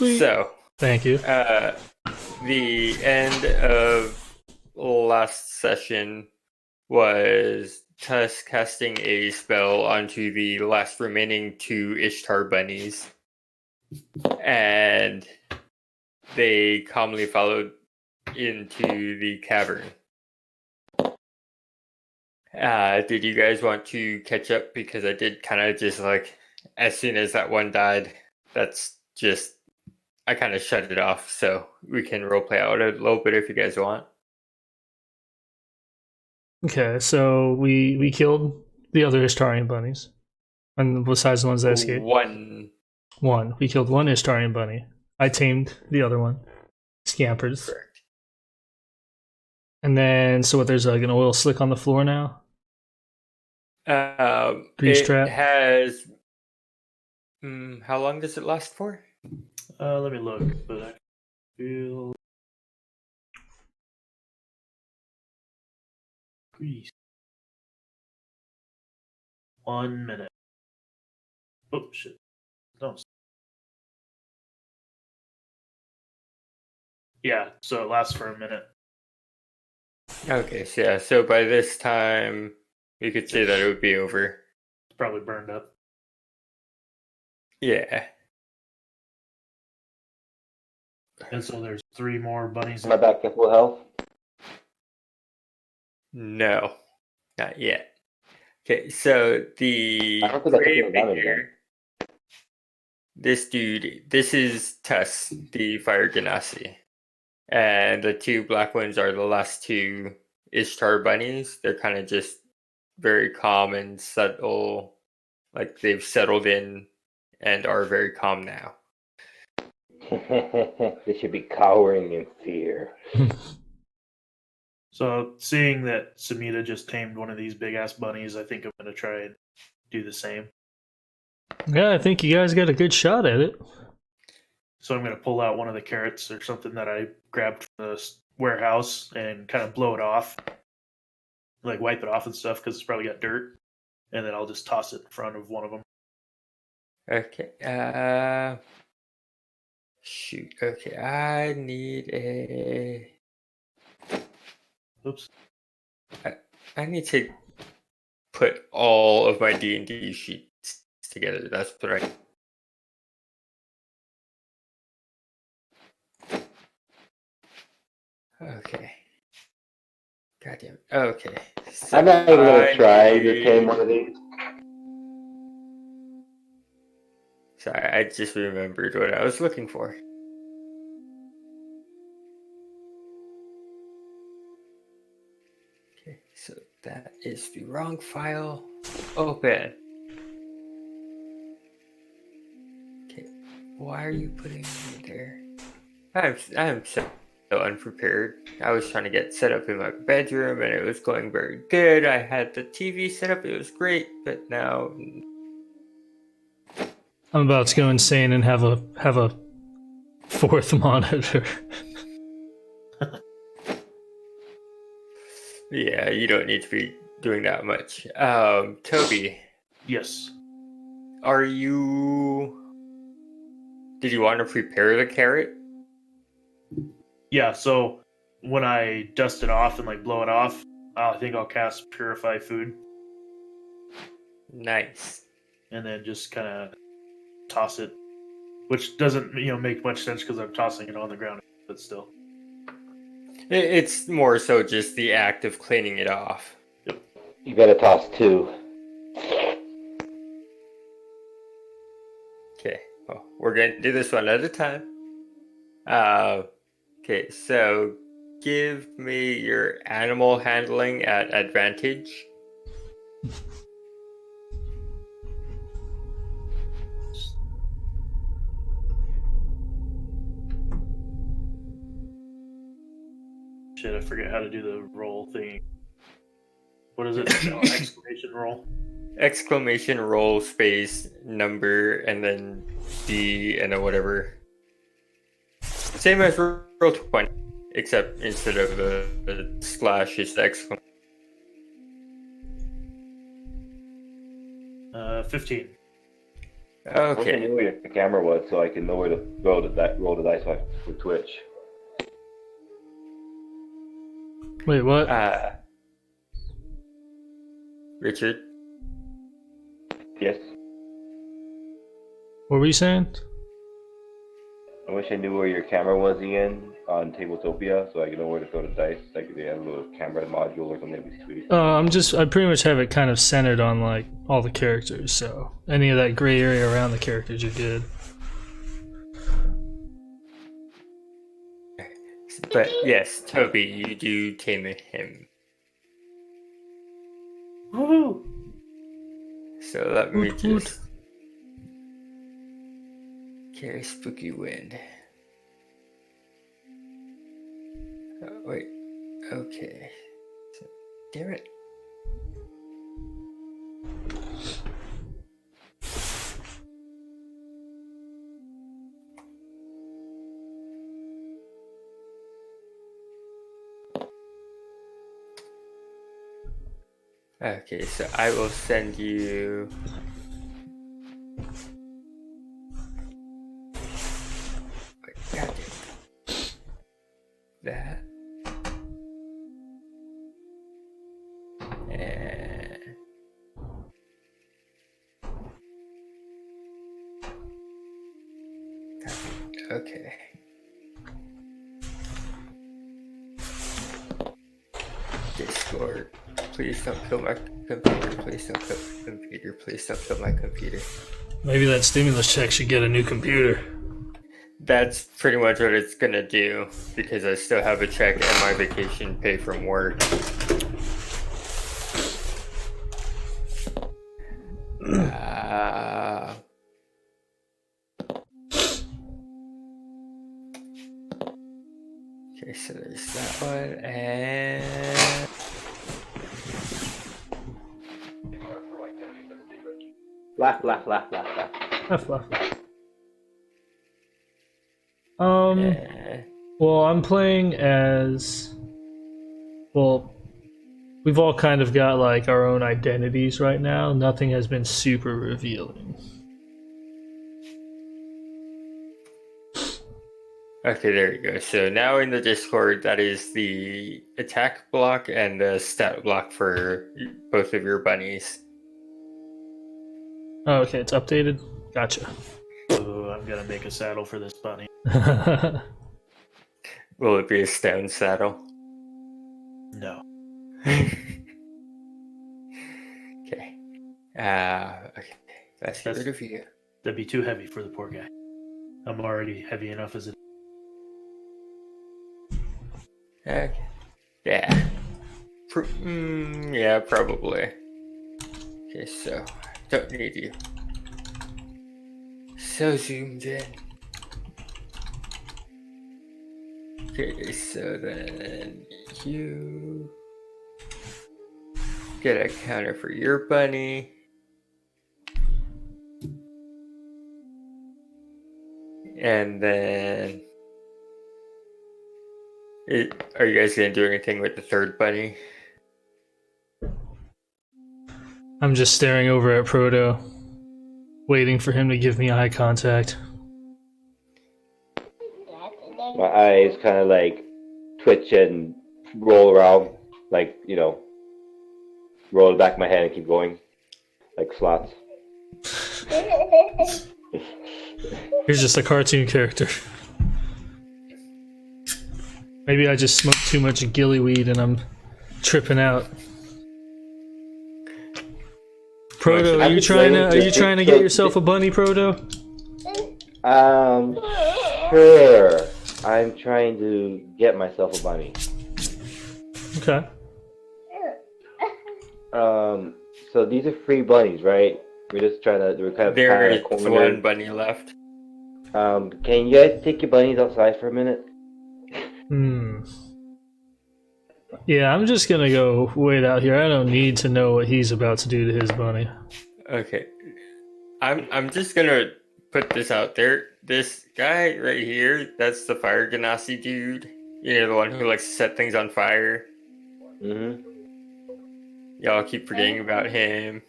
Sweet. So, Thank you. the end of last session was Tuss casting a spell onto the last remaining 2 Ishtar bunnies, and they calmly followed into the cavern. Did you guys want to catch up? Because I did kind of just like, as soon as that one died, that's just, I kind of shut it off, so we can roleplay out a little bit if you guys want. Okay, so we killed the other Ishtarian bunnies, and besides the ones that escaped, One. we killed one Ishtarian bunny. I tamed the other one. Scampers. Correct. And then, so what? There's like an oil slick on the floor now. Grease It trap. has. How long does it last for? Let me look, but I feel grease. 1 minute. Oh shit! No. Yeah, so it lasts for a minute. Okay, so yeah, so by this time, you could say that it would be over. It's probably burned up. Yeah. And so there's 3 more bunnies. Am I back to full health? No, not yet. Okay, so the I don't think I took gray any damage figure, this dude, this is Tuss, the fire genasi. And the 2 black ones are the last 2 Ishtar bunnies. They're kind of just very calm and subtle, like they've settled in and are very calm now. They should be cowering in fear. So seeing that Samita just tamed one of these big ass bunnies, I think I'm gonna try and do the same. Yeah, I think you guys got a good shot at it. So I'm gonna pull out one of the carrots or something that I grabbed from the warehouse and kind of blow it off, like wipe it off and stuff because it's probably got dirt, and then I'll just toss it in front of one of them. Okay. Shoot. Okay, I need a. Oops. I need to put all of my D&D sheets together. That's what I. Okay. Goddamn. Okay. So I'm not even gonna try to need- tame one of these. Sorry, I just remembered what I was looking for. Okay, so that is the wrong file. Open. Okay, why are you putting me there? I'm so unprepared. I was trying to get set up in my bedroom and it was going very good. I had the TV set up, it was great, but now I'm about to go insane and have a 4th monitor. yeah, you don't need to be doing that much. Toby, Yes. did you want to prepare the carrot? Yeah. So when I dust it off and like blow it off, I think I'll cast Purify Food Nice. and then just kind of toss it, which doesn't make much sense because I'm tossing it on the ground, but still. It's more so just the act of cleaning it off. You gotta toss 2. Okay, well, we're going to do this one at a time. Okay, so give me your animal handling at advantage. Shit, I forget how to do the roll thing. What is it? Exclamation roll. Exclamation roll space number and then D and then whatever. Same as roll 20, except instead of a slash, it's the exclamation. 15. I wish I Okay. knew where the camera was so I could know where to roll the dice for Twitch. Wait, what? Richard. Yes. What were you saying? I wish I knew where your camera was again on Tabletopia so I could know where to throw the dice. Like they have a little camera module or something. That'd be sweet. I pretty much have it kind of centered on like all the characters, so any of that gray area around the characters, you're good. But yes, Toby, you do tame him. Woohoo! So let me Woot woot. just carry spooky wind. Oh, wait. Okay. So, damn it. Okay, so I will send you. Wait, goddamn. That. And. Okay. Discord. Please don't kill my computer. Please don't kill my computer. Please don't kill my computer. Maybe that stimulus check should get a new computer. That's pretty much what it's gonna do because I still have a check and my vacation pay from work. Okay, so there's that one and. Laugh. F. Yeah. Well, I'm playing as. Well, we've all kind of got like our own identities right now. Nothing has been super revealing. Okay, there you go. So now in the Discord, that is the attack block and the stat block for both of your bunnies. Oh, okay, it's updated. Gotcha. Oh, I'm gonna make a saddle for this bunny. Will it be a stone saddle? No. Okay. Okay. Let's get rid of you. That'd be too heavy for the poor guy. I'm already heavy enough as it. Okay. Yeah. Yeah, probably. Okay, so don't need you. So zoomed in. Okay, so then you get a counter for your bunny. And then are you guys gonna do anything with the third bunny? I'm just staring over at Proto, waiting for him to give me eye contact. My eyes kind of like twitch and roll around, like, you know, roll the back of my head and keep going, like slots. Here's just a cartoon character. Maybe I just smoked too much gillyweed and I'm tripping out. Proto, are you trying to get yourself a bunny, Proto? Sure. I'm trying to get myself a bunny. Okay. So these are free bunnies, right? We're just trying to. We're kind of There's cornered. one bunny left. Can you guys take your bunnies outside for a minute? Yeah, I'm just gonna go wait out here. I don't need to know what he's about to do to his bunny. Okay. I'm just gonna put this out there. This guy right here, that's the fire ganassi dude. You know, the one who likes to set things on fire. Mm-hmm. Y'all keep forgetting about him.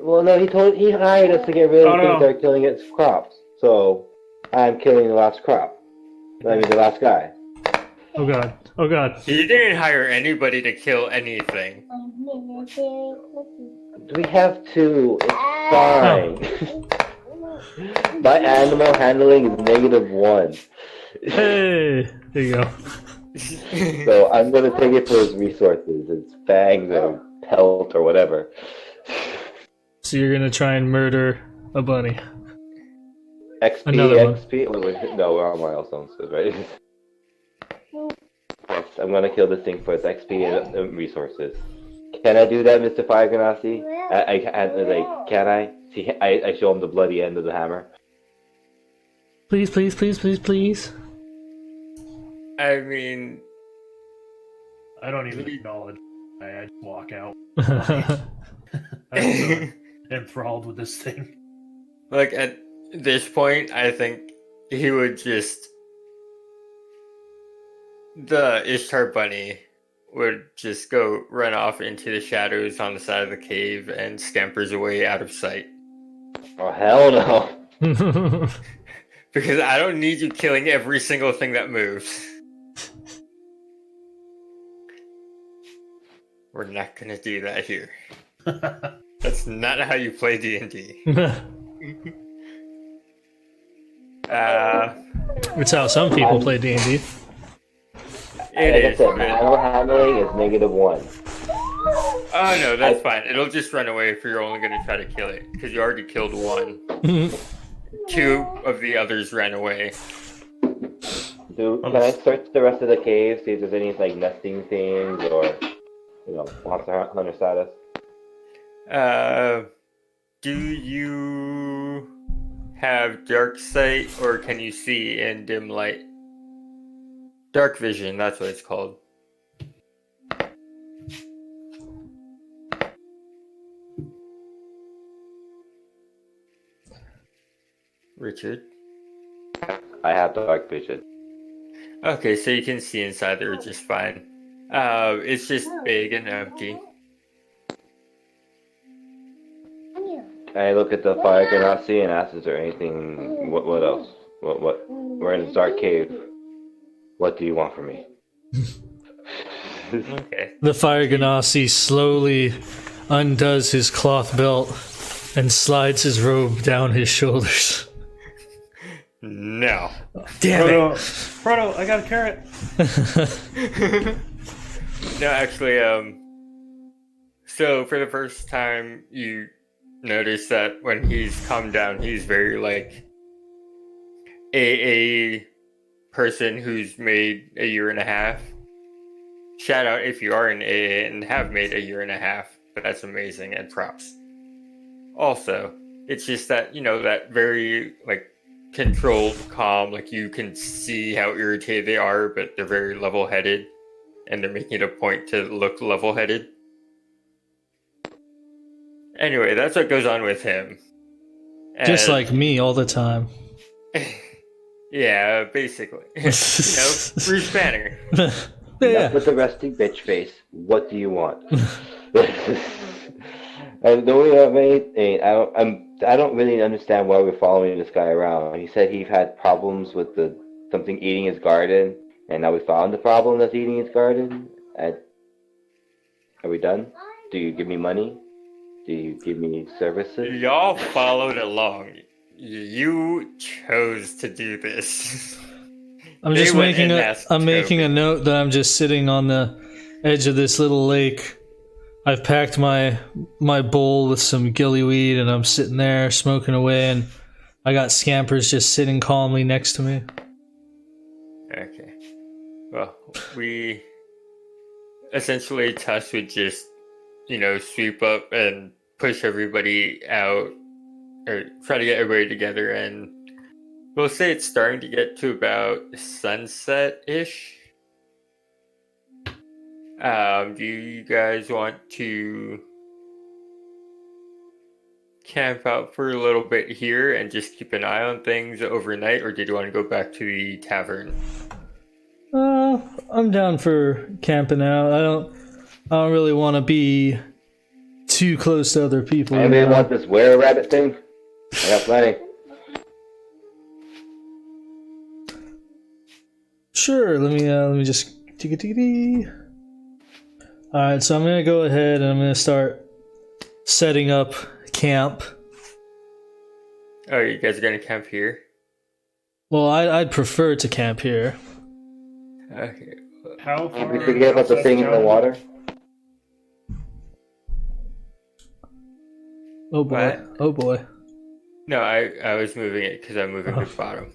Well, no, he hired us to get rid of Oh, things no. that are killing its crops. So I'm killing the last crop. I mean, the last guy. Oh god. Oh god. He didn't hire anybody to kill anything. We have to. It's fine. My animal handling is -1. Hey, there you go. So I'm gonna take it for his resources, his fangs or pelt or whatever. So you're gonna try and murder a bunny. XP, Another one. XP. No, we're on milestones, right? Yes, I'm gonna kill this thing for its XP and resources. Can I do that, Mr. Fire Ganassi? Can I? See, I show him the bloody end of the hammer. Please, please, please, please, please. I mean, I don't even acknowledge. I just walk out. That's I'm so enthralled with this thing. like at this point, I think he would just. The Ishtar bunny would just go run off into the shadows on the side of the cave and scampers away out of sight. Oh, hell no. Because I don't need you killing every single thing that moves. We're not gonna do that here. That's not how you play D&D. It's how some people play D&D. It Like I is, said, but... my animal handling is -1. Oh no, that's fine. It'll just run away if you're only gonna try to kill it. Because you already killed one. 2 of the others ran away. Can I search the rest of the cave, see if there's any like nesting things or monster hunter status? Do you have dark sight or can you see in dim light? Dark vision, that's what it's called. Richard? I have dark vision. Okay, so you can see inside there just fine. It's just big and empty. I look at the fire ganassi and ask, is there anything, what else? We're in this dark cave. What do you want from me? Okay. The Fire Ganassi slowly undoes his cloth belt and slides his robe down his shoulders. No. Damn it! Frodo, I got a carrot. No, actually, so for the first time, you notice that when he's calmed down, he's very like a person who's made a year and a half. Shout out if you are in AA and have made a year and a half, but that's amazing and props. Also, it's just that, that very like controlled, calm, like you can see how irritated they are, but they're very level-headed and they're making it a point to look level-headed. Anyway, that's what goes on with him. Just And- like me all the time. Yeah, basically. Bruce Banner. Yeah. With the resting bitch face, what do you want? And the way I don't really understand why we're following this guy around. He said he had problems with something eating his garden, and now we found the problem that's eating his garden. Are we done? Do you give me money? Do you give me services? Y'all followed along. You chose to do this. I'm They just went making and a asked I'm making Toby. a note that I'm just sitting on the edge of this little lake. I've packed my bowl with some gillyweed and I'm sitting there smoking away, and I got Scampers just sitting calmly next to me. Okay. Well, we essentially Tuss would just, sweep up and push everybody out, or try to get everybody together, and we'll say it's starting to get to about sunset-ish. Do you guys want to camp out for a little bit here and just keep an eye on things overnight, or did you want to go back to the tavern? I'm down for camping out. I don't really want to be too close to other people. you Anybody know? want this were rabbit thing? I got plenty. Sure. Let me just. All right, so I'm gonna go ahead and I'm gonna start setting up camp. Oh, you guys are gonna camp here? Well, I'd prefer to camp here. Okay. How Did far? we forget about the thing in the water? Oh boy! What? Oh boy! No, I was moving it because I'm moving the bottom.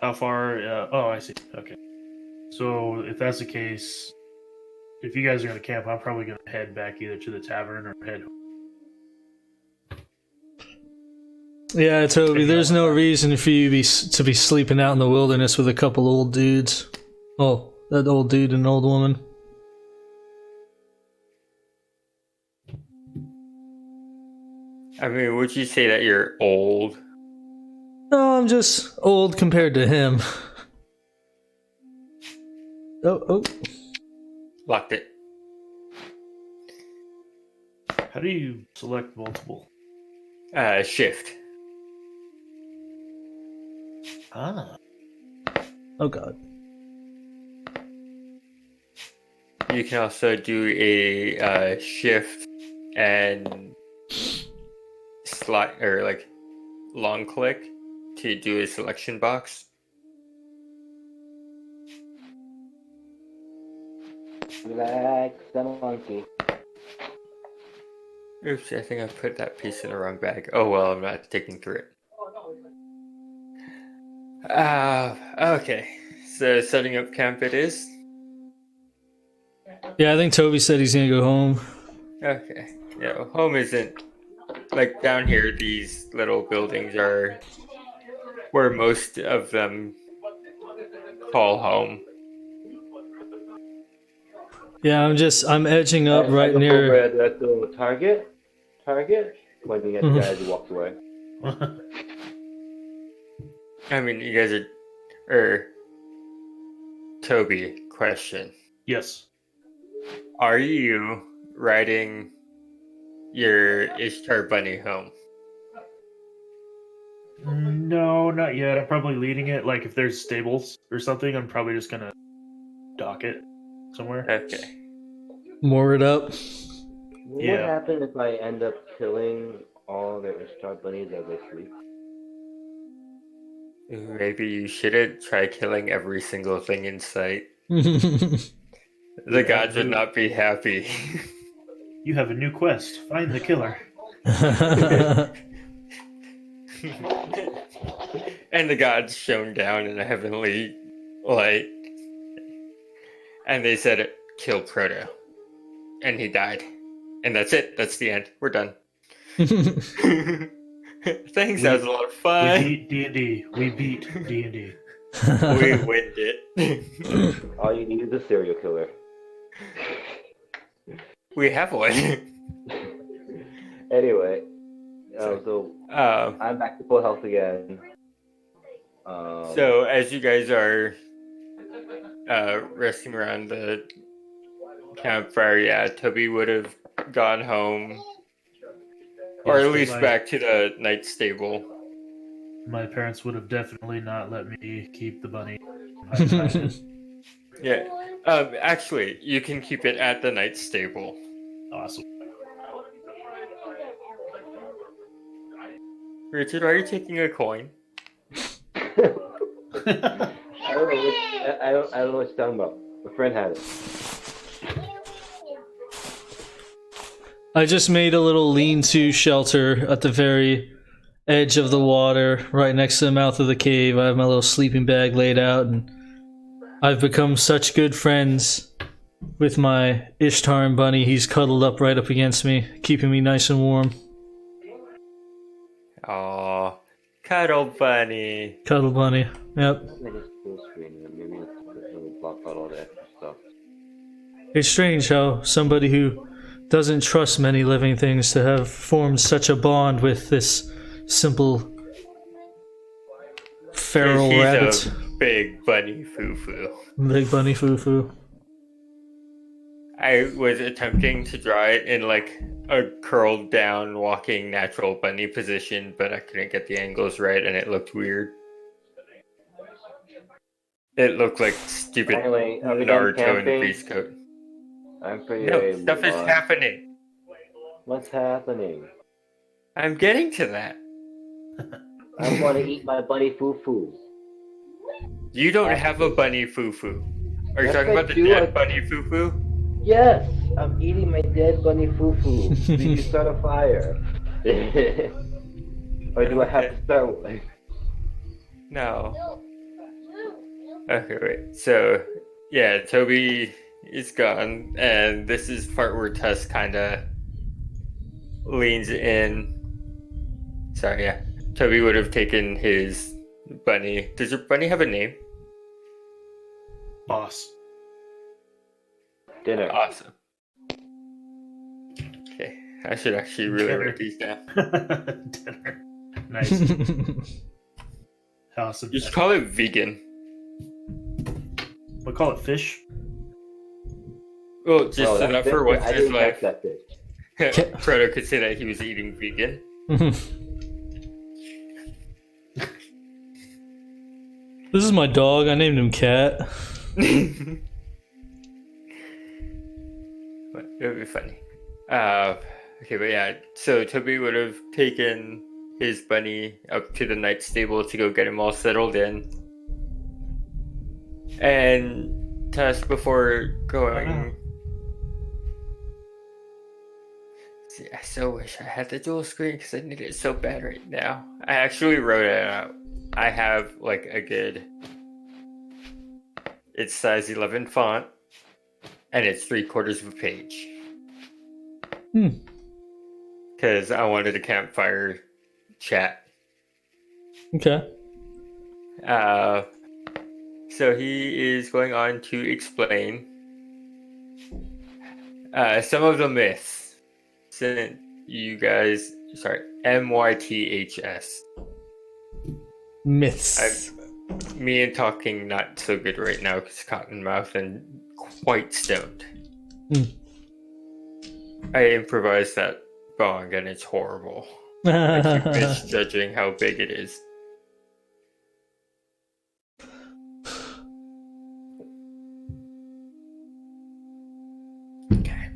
How far? Oh, I see. Okay. So if that's the case, if you guys are gonna camp, I'm probably gonna head back either to the tavern or head. Yeah, Toby. There's no reason for you to be sleeping out in the wilderness with a couple old dudes. Oh, that old dude and old woman. I mean, would you say that you're old? No, I'm just old compared to him. Oh. Locked it. How do you select multiple? Shift. Ah. Oh god. You can also do a shift and slide or like long click to do a selection box. Relax, I'm a monkey. Oops, I think I put that piece in the wrong bag. Oh well, I'm not taking through it. Okay. So setting up camp it is. Yeah, I think Toby said he's gonna go home. Okay. Yeah, home isn't like down here. These little buildings are where most of them call home. Yeah, I'm edging up I right look near. over at that little target, pointing at the guy who walks away. I mean, you guys are. Toby, question: Yes. are you riding your Ishtar bunny home? No, not yet. I'm probably leading it. Like if there's stables or something, I'm probably just gonna dock it somewhere. Okay. Moor it up. What Yeah. happens if I end up killing all the Ishtar bunnies as they sleep? Maybe you shouldn't try killing every single thing in sight. Yeah, The gods would not be happy. You have a new quest. Find the killer. And the gods shone down in a heavenly light. And they said, kill Proto. And he died. And that's it. That's the end. We're done. Thanks, that was a lot of We fun. beat D&D. We beat D&D. We winned it. All you need is a serial killer. We have one. Anyway, so I'm back to full health again. So as you guys are resting around the campfire, yeah, Toby would have gone home, or Yes, at least my- back to the night stable. My parents would have definitely not let me keep the bunny. Yeah. Actually, you can keep it at the night stable. Awesome. Richard, are you taking a coin? I don't know what you're talking about. My friend had it. I just made a little lean-to shelter at the very edge of the water, right next to the mouth of the cave. I have my little sleeping bag laid out, and I've become such good friends with my Ishtar and Bunny. He's cuddled up right up against me, keeping me nice and warm. Aw, cuddle bunny. Cuddle Bunny. Yep. Maybe it's full screen, and maybe it'll block out all the extra stuff. It's strange how somebody who doesn't trust many living things to have formed such a bond with this simple feral He's rabbits. a big bunny foo-foo. Big bunny foo-foo. I was attempting to draw it in like a curled down walking natural bunny position, but I couldn't get the angles right and it looked weird. It looked like stupid Anyway, are we done Naruto in a camping? grease coat. I'm pretty No, ready to stuff move is on. happening. What's happening? I'm getting to that. I want to eat my bunny foo-foos. You don't have a bunny foo-foo. Are you Yes, talking I about the do. dead bunny foo-foo? Yes, I'm eating my dead bunny foo-foo. We can start a fire. Or do I have to start one? No. Okay, wait. So, yeah, Toby is gone, and this is the part where Tess kind of leans in. Sorry, yeah. Toby would have taken his bunny. Does your bunny have a name? Boss. Dinner. Awesome. Okay, I should actually really write these down. Dinner. Nice. Awesome. Just call it vegan. We'll call it fish. Well, just Oh, enough that's for it. once I in his didn't catch life. that fish. Frodo could say that he was eating vegan. This is my dog. I named him Cat. But it would be funny. Okay, but yeah, so Toby would have taken his bunny up to the night stable to go get him all settled in. And Tess, before going... See, I so wish I had the dual screen because I need it so bad right now. I actually wrote it out. I have like a good... It's size 11 font, and it's 3/4 of a page. Because I wanted a campfire chat. Okay. So he is going on to explain some of the myths. Since you guys, sorry, MYTHS. Myths. Me and talking not so good right now because cotton mouth and quite stoned. I improvised that bong and it's horrible. I keep misjudging how big it is. Okay.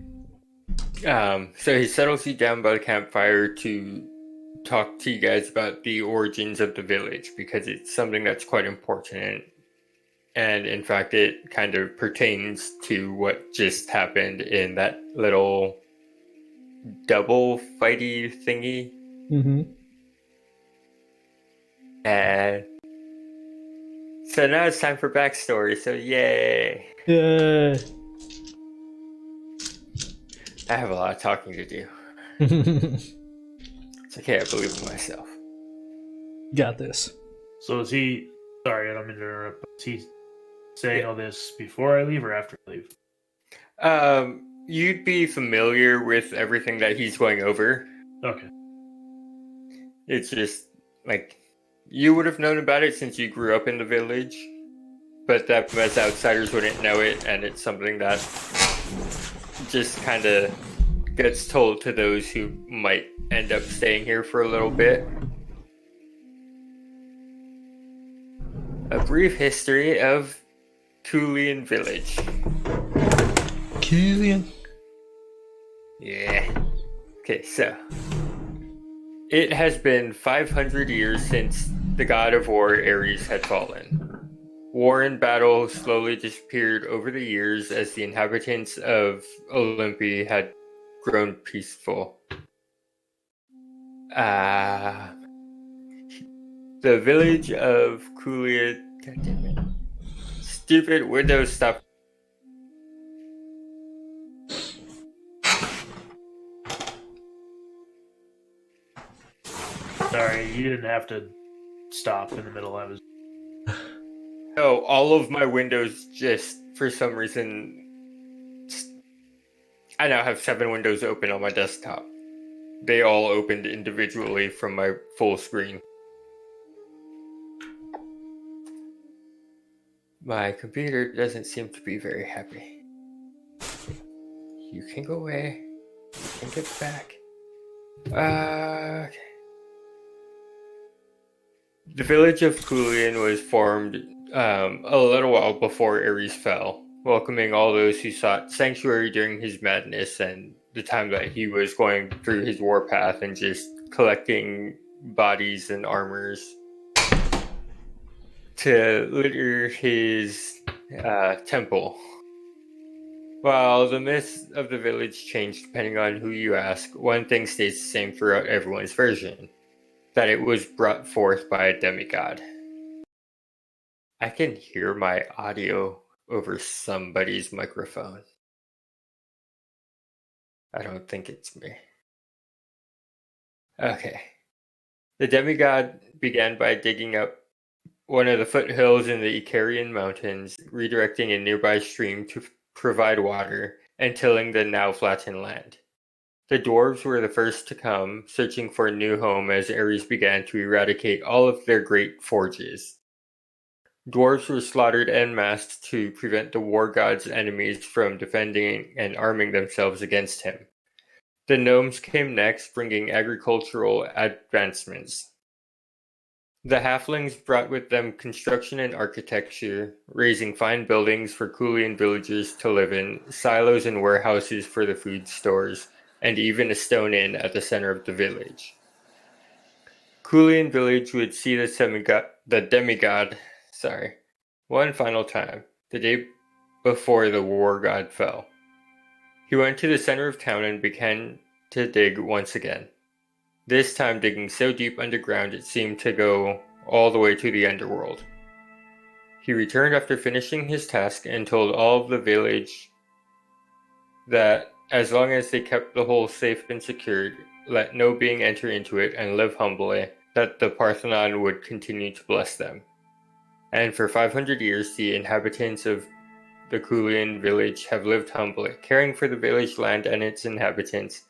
So he settles you down by the campfire to talk to you guys about the origins of the village because it's something that's quite important. And in fact, it kind of pertains to what just happened in that little double fighty thingy. Mm-hmm. And so now it's time for backstory. So yay! Yeah. I have a lot of talking to do. It's okay. I believe in myself. Got this. So is he? Sorry, I don't mean to interrupt. But is he saying all this before I leave or after I leave? You'd be familiar with everything that he's going over. Okay. It's just like you would have known about it since you grew up in the village, but that as outsiders wouldn't know it, and it's something that just kind of gets told to those who might end up staying here for a little bit. A brief history of Culean village. Culean. Yeah. Okay, so it has been 500 years since the god of war Ares had fallen. War and battle slowly disappeared over the years as the inhabitants of Olympia had grown peaceful. The village of Culean... God damn it. Stupid Windows stop. Sorry, you didn't have to stop in the middle. I was. Oh, all of my windows just, for some reason... I now have 7 windows open on my desktop. they all opened individually from my full screen. My computer doesn't seem to be very happy. You can go away. You can get back. Okay. The village of Culean was formed a little while before Ares fell, welcoming all those who sought sanctuary during his madness and the time that he was going through his warpath and just collecting bodies and armors to litter his temple. While the myth of the village changed depending on who you ask, one thing stays the same throughout everyone's version: that it was brought forth by a demigod. I can hear my audio over somebody's microphone. I don't think it's me. Okay. The demigod began by digging up one of the foothills in the Icarian mountains, redirecting a nearby stream to provide water, and tilling the now flattened land. The dwarves were the first to come, searching for a new home as Ares began to eradicate all of their great forges. Dwarves were slaughtered en masse to prevent the war god's enemies from defending and arming themselves against him. The gnomes came next, bringing agricultural advancements. The halflings brought with them construction and architecture, raising fine buildings for Culean villagers to live in, silos and warehouses for the food stores, and even a stone inn at the center of the village. Culean village would see the demigod one final time, the day before the war god fell. He went to the center of town and began to dig once again. This time digging so deep underground it seemed to go all the way to the underworld. He returned after finishing his task and told all of the village that as long as they kept the hole safe and secured, let no being enter into it and live humbly, that the Parthenon would continue to bless them. And for 500 years the inhabitants of the Culean village have lived humbly, caring for the village land and its inhabitants,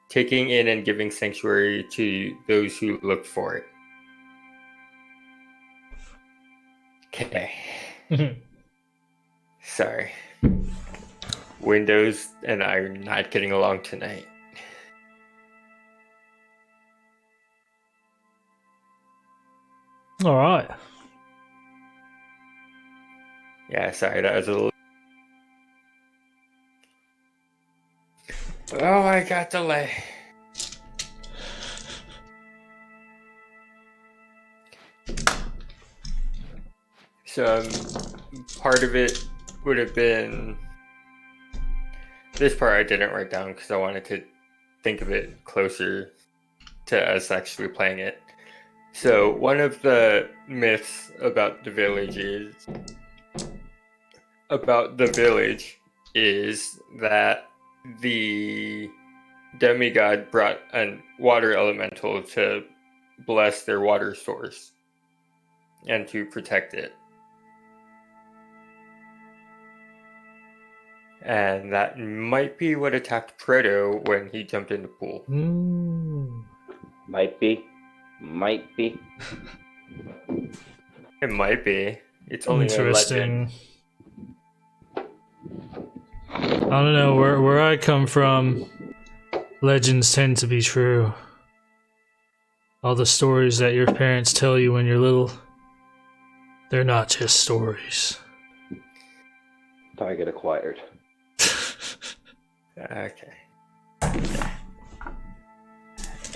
taking in and giving sanctuary to those who looked for it. Okay. Sorry. Windows and I are not getting along tonight. All right. Yeah, sorry, that was a little... Oh, I got delay. So part of it would have been... This part I didn't write down because I wanted to think of it closer to us actually playing it. So one of the myths about the village is that the demigod brought a water elemental to bless their water source and to protect it. And that might be what attacked Proto when he jumped in the pool. Might be. It might be. It's only Interesting. I don't know, where I come from, legends tend to be true. All the stories that your parents tell you when you're little, they're not just stories. Target acquired. Okay.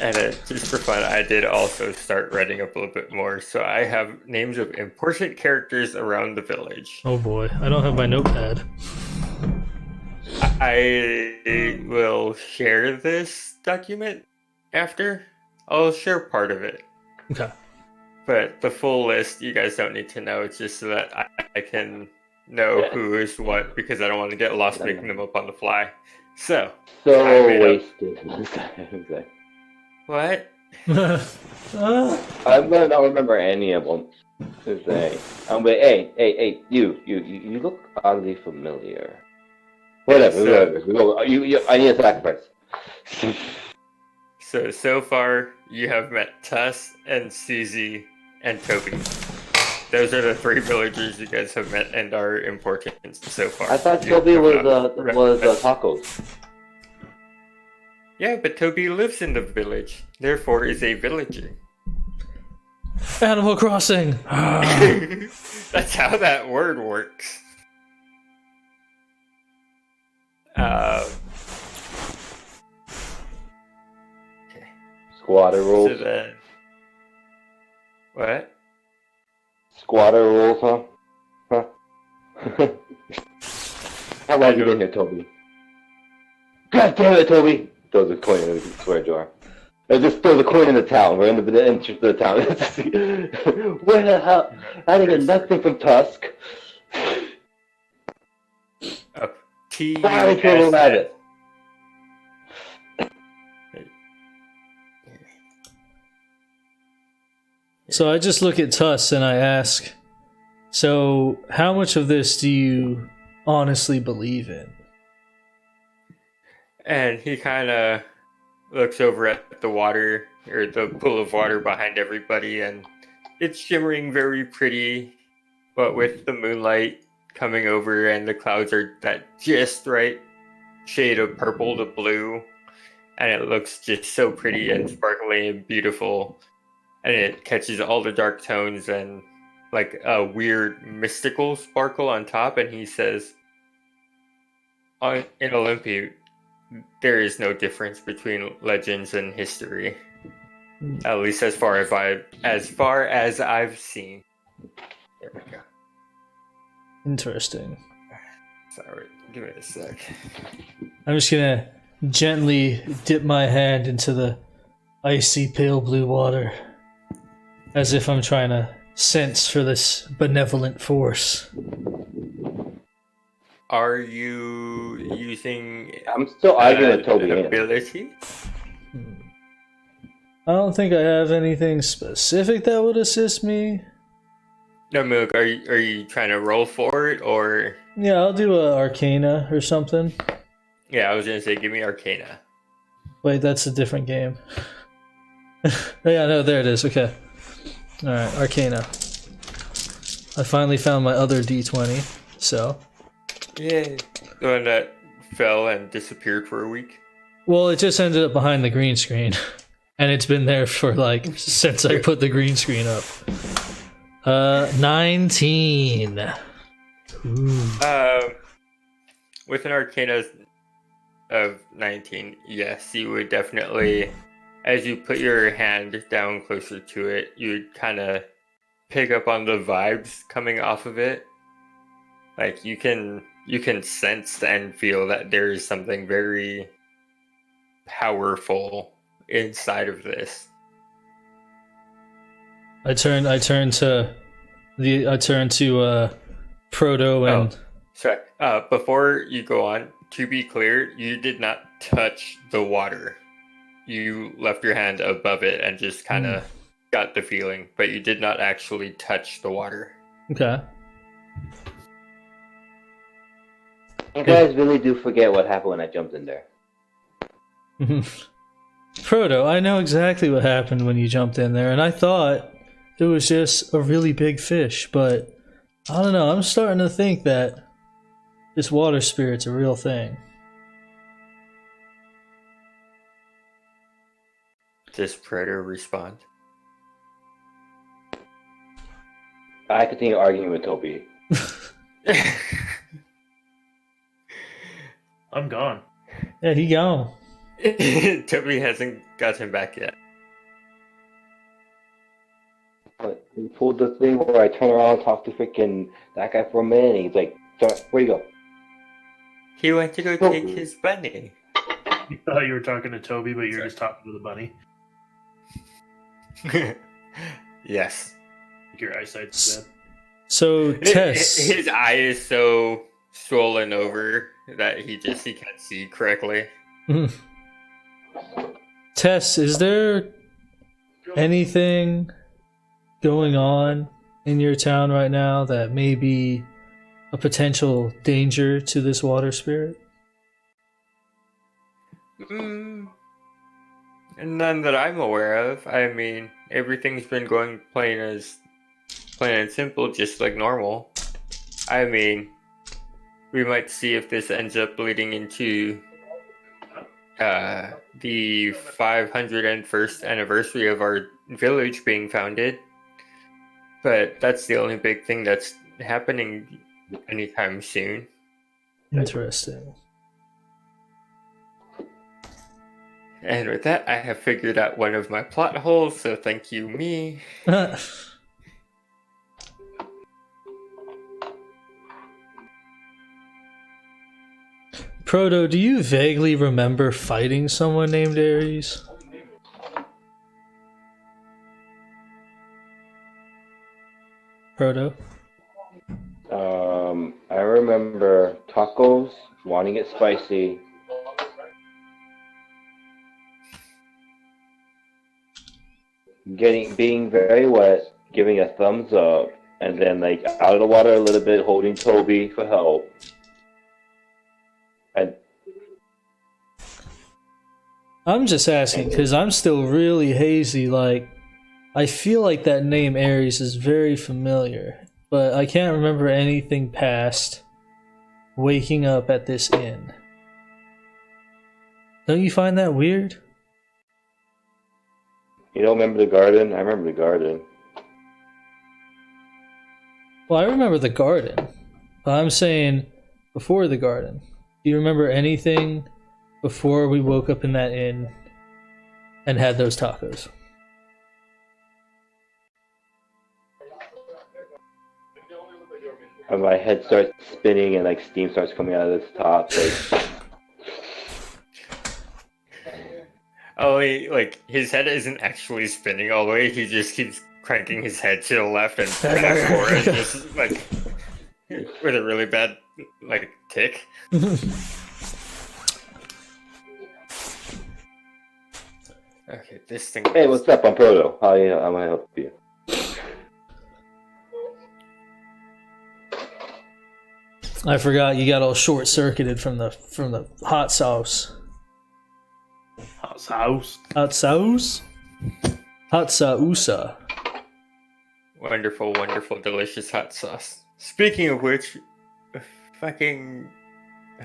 And just for fun, I did also start writing up a little bit more. So I have names of important characters around the village. Oh boy, I don't have my notepad. I will share this document after. I'll share part of it. Okay. But the full list, you guys don't need to know. It's just so that I can know who is what, because I don't want to get lost making them up on the fly. So wasted. What? I'm gonna not remember any of them. To say, hey, you look oddly familiar. Whatever. I need a sacrifice. So far, you have met Tuss and Susie and Toby. Those are the 3 villagers you guys have met and are important so far. I thought You Toby have was not met- tacos. Yeah, but Toby lives in the village, therefore is a villager. Animal Crossing. That's how that word works. Okay. Squatter rules. So then, what? Squatter rules, huh? How long you been here, Toby? God damn it, Toby! Throws a coin in the square jar. Or just throws a coin in the town. We're in the entrance of the town. Where the hell? I didn't get nothing from Tusk. Sorry, Turtle Rabbit. So I just look at Tuss and I ask, so how much of this do you honestly believe in? And he kind of looks over at the water, or the pool of water behind everybody, and it's shimmering very pretty, but with the moonlight coming over and the clouds are that just right shade of purple to blue, and it looks just so pretty and sparkly and beautiful, and it catches all the dark tones and like a weird mystical sparkle on top, and he says, in Olympia, there is no difference between legends and history. At least as far as I've seen. There we go. Interesting. Sorry, give me a sec. I'm just gonna gently dip my hand into the icy pale blue water, as if I'm trying to sense for this benevolent force. Are you using I'm still arguing with an Toby. ability? I don't think I have anything specific that would assist me. No, Milk, are you trying to roll for it, or... Yeah, I'll do a Arcana or something. Yeah, I was gonna say, give me Arcana. Wait, that's a different game. Yeah, no, there it is. Okay. Alright, Arcana. I finally found my other D20, so... Yay. The one that fell and disappeared for a week? Well, it just ended up behind the green screen. And it's been there for, like, since I put the green screen up. 19. Ooh. With an Arcana of 19, yes, you would definitely, as you put your hand down closer to it, you would kind of pick up on the vibes coming off of it. Like, you can sense and feel that there is something very powerful inside of this. I turn to Proto and Sorry. Before you go on, to be clear, you did not touch the water. You left your hand above it and just kind of got the feeling, but you did not actually touch the water. Okay. You guys really do forget what happened when I jumped in there. Proto, I know exactly what happened when you jumped in there, and I thought it was just a really big fish, but I don't know, I'm starting to think that this water spirit's a real thing. Does Predator respond? I continue arguing with Toby. I'm gone. Yeah, he gone. Toby hasn't got him back yet. But he pulled the thing where I turn around and talk to freaking that guy for a minute, and he's like, "Sorry, where'd you go?" He went to go take his bunny. You thought you were talking to Toby, but you're just talking to the bunny. Yes. Your eyesight's bad. So, Tess... His eye is so swollen over that he can't see correctly. Tess, is there anything going on in your town right now that may be a potential danger to this water spirit? None that I'm aware of. I mean, everything's been going plain and simple, just like normal. I mean, we might see if this ends up leading into the 501st anniversary of our village being founded. But that's the only big thing that's happening anytime soon. Interesting. And with that, I have figured out one of my plot holes, so thank you, me. Proto, do you vaguely remember fighting someone named Ares? Proto? I remember tacos, wanting it spicy. Being very wet, giving a thumbs up, and then like out of the water a little bit, holding Toby for help. And I'm just asking because I'm still really hazy. Like, I feel like that name Ares is very familiar, but I can't remember anything past waking up at this inn. Don't you find that weird? you don't remember the garden? I remember the garden. Well, I remember the garden, but I'm saying before the garden. Do you remember anything before we woke up in that inn and had those tacos? And my head starts spinning and like steam starts coming out of its top. Like, Oh, like his head isn't actually spinning all the way. He just keeps cranking his head to the left and back forward, just like with a really bad like tick. Okay, this thing. hey, what's up? I'm Proto. How am I help you? I forgot you got all short circuited from the hot sauce. Hot sauce. Hot sauce? Hot sausa. Wonderful, wonderful, delicious hot sauce. Speaking of which, fucking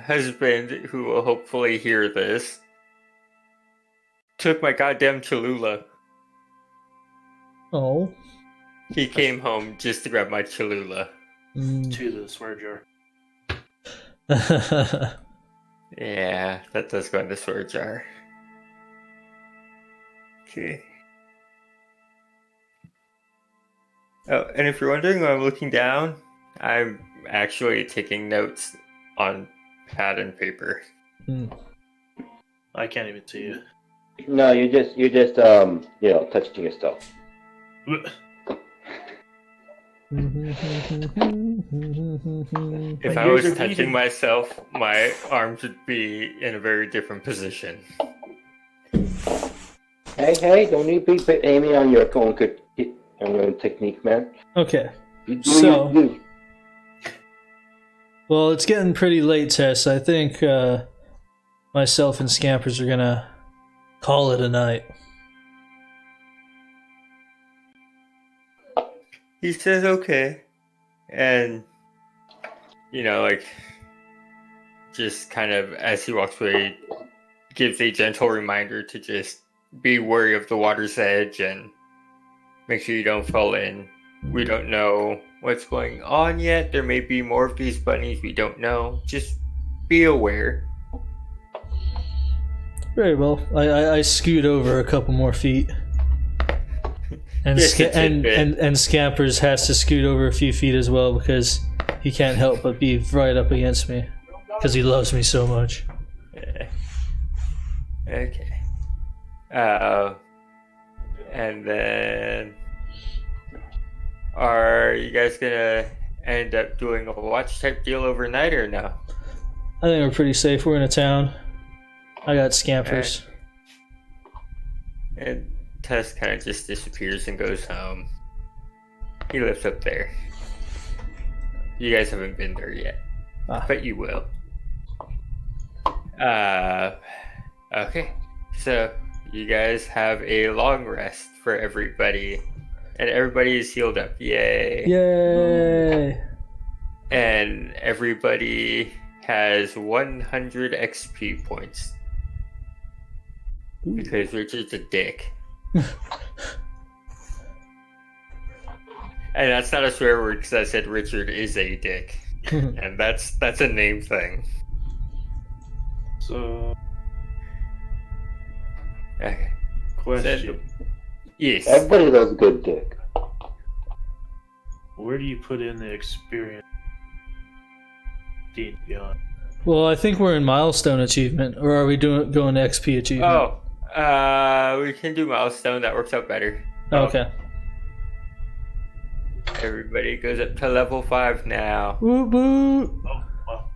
husband, who will hopefully hear this, took my goddamn Cholula. Oh. He came home just to grab my Cholula. To the swear jar. Yeah, that does go in the swear jar. Okay. Oh, and if you're wondering why I'm looking down, I'm actually taking notes on pad and paper. I can't even see you. No, you're just touching yourself. If I was touching myself, my arms would be in a very different position. Hey, don't you be aiming on your own technique, man. Okay. You do So- you. Well, it's getting pretty late, Tess. I think myself and Scampers are gonna call it a night. He says okay. And, like, just kind of as he walks away, gives a gentle reminder to just be wary of the water's edge and make sure you don't fall in. We don't know what's going on yet. There may be more of these bunnies. We don't know. Just be aware. Very well. I scoot over a couple more feet. And, Just a tidbit. and Scampers has to scoot over a few feet as well because he can't help but be right up against me because he loves me so much. Yeah. Okay. And then are you guys gonna end up doing a watch type deal overnight or no? I think we're pretty safe. We're in a town. I got Scampers. And Tess kind of just disappears and goes home. He lives up there. You guys haven't been there yet, but you will. Okay, so you guys have a long rest for everybody. And everybody is healed up. Yay. Yay! And everybody has 100 XP points. Because Richard's a dick. And that's not a swear word because I said Richard is a dick. And that's a name thing. So, Okay. question. Yes. Everybody loves good dick. Where do you put in the experience? D&D Beyond. Well, I think we're in milestone achievement, or are we going to XP achievement? We can do milestone. That works out better. Okay. Everybody goes up to level 5 now. Woot woot. Oh, well.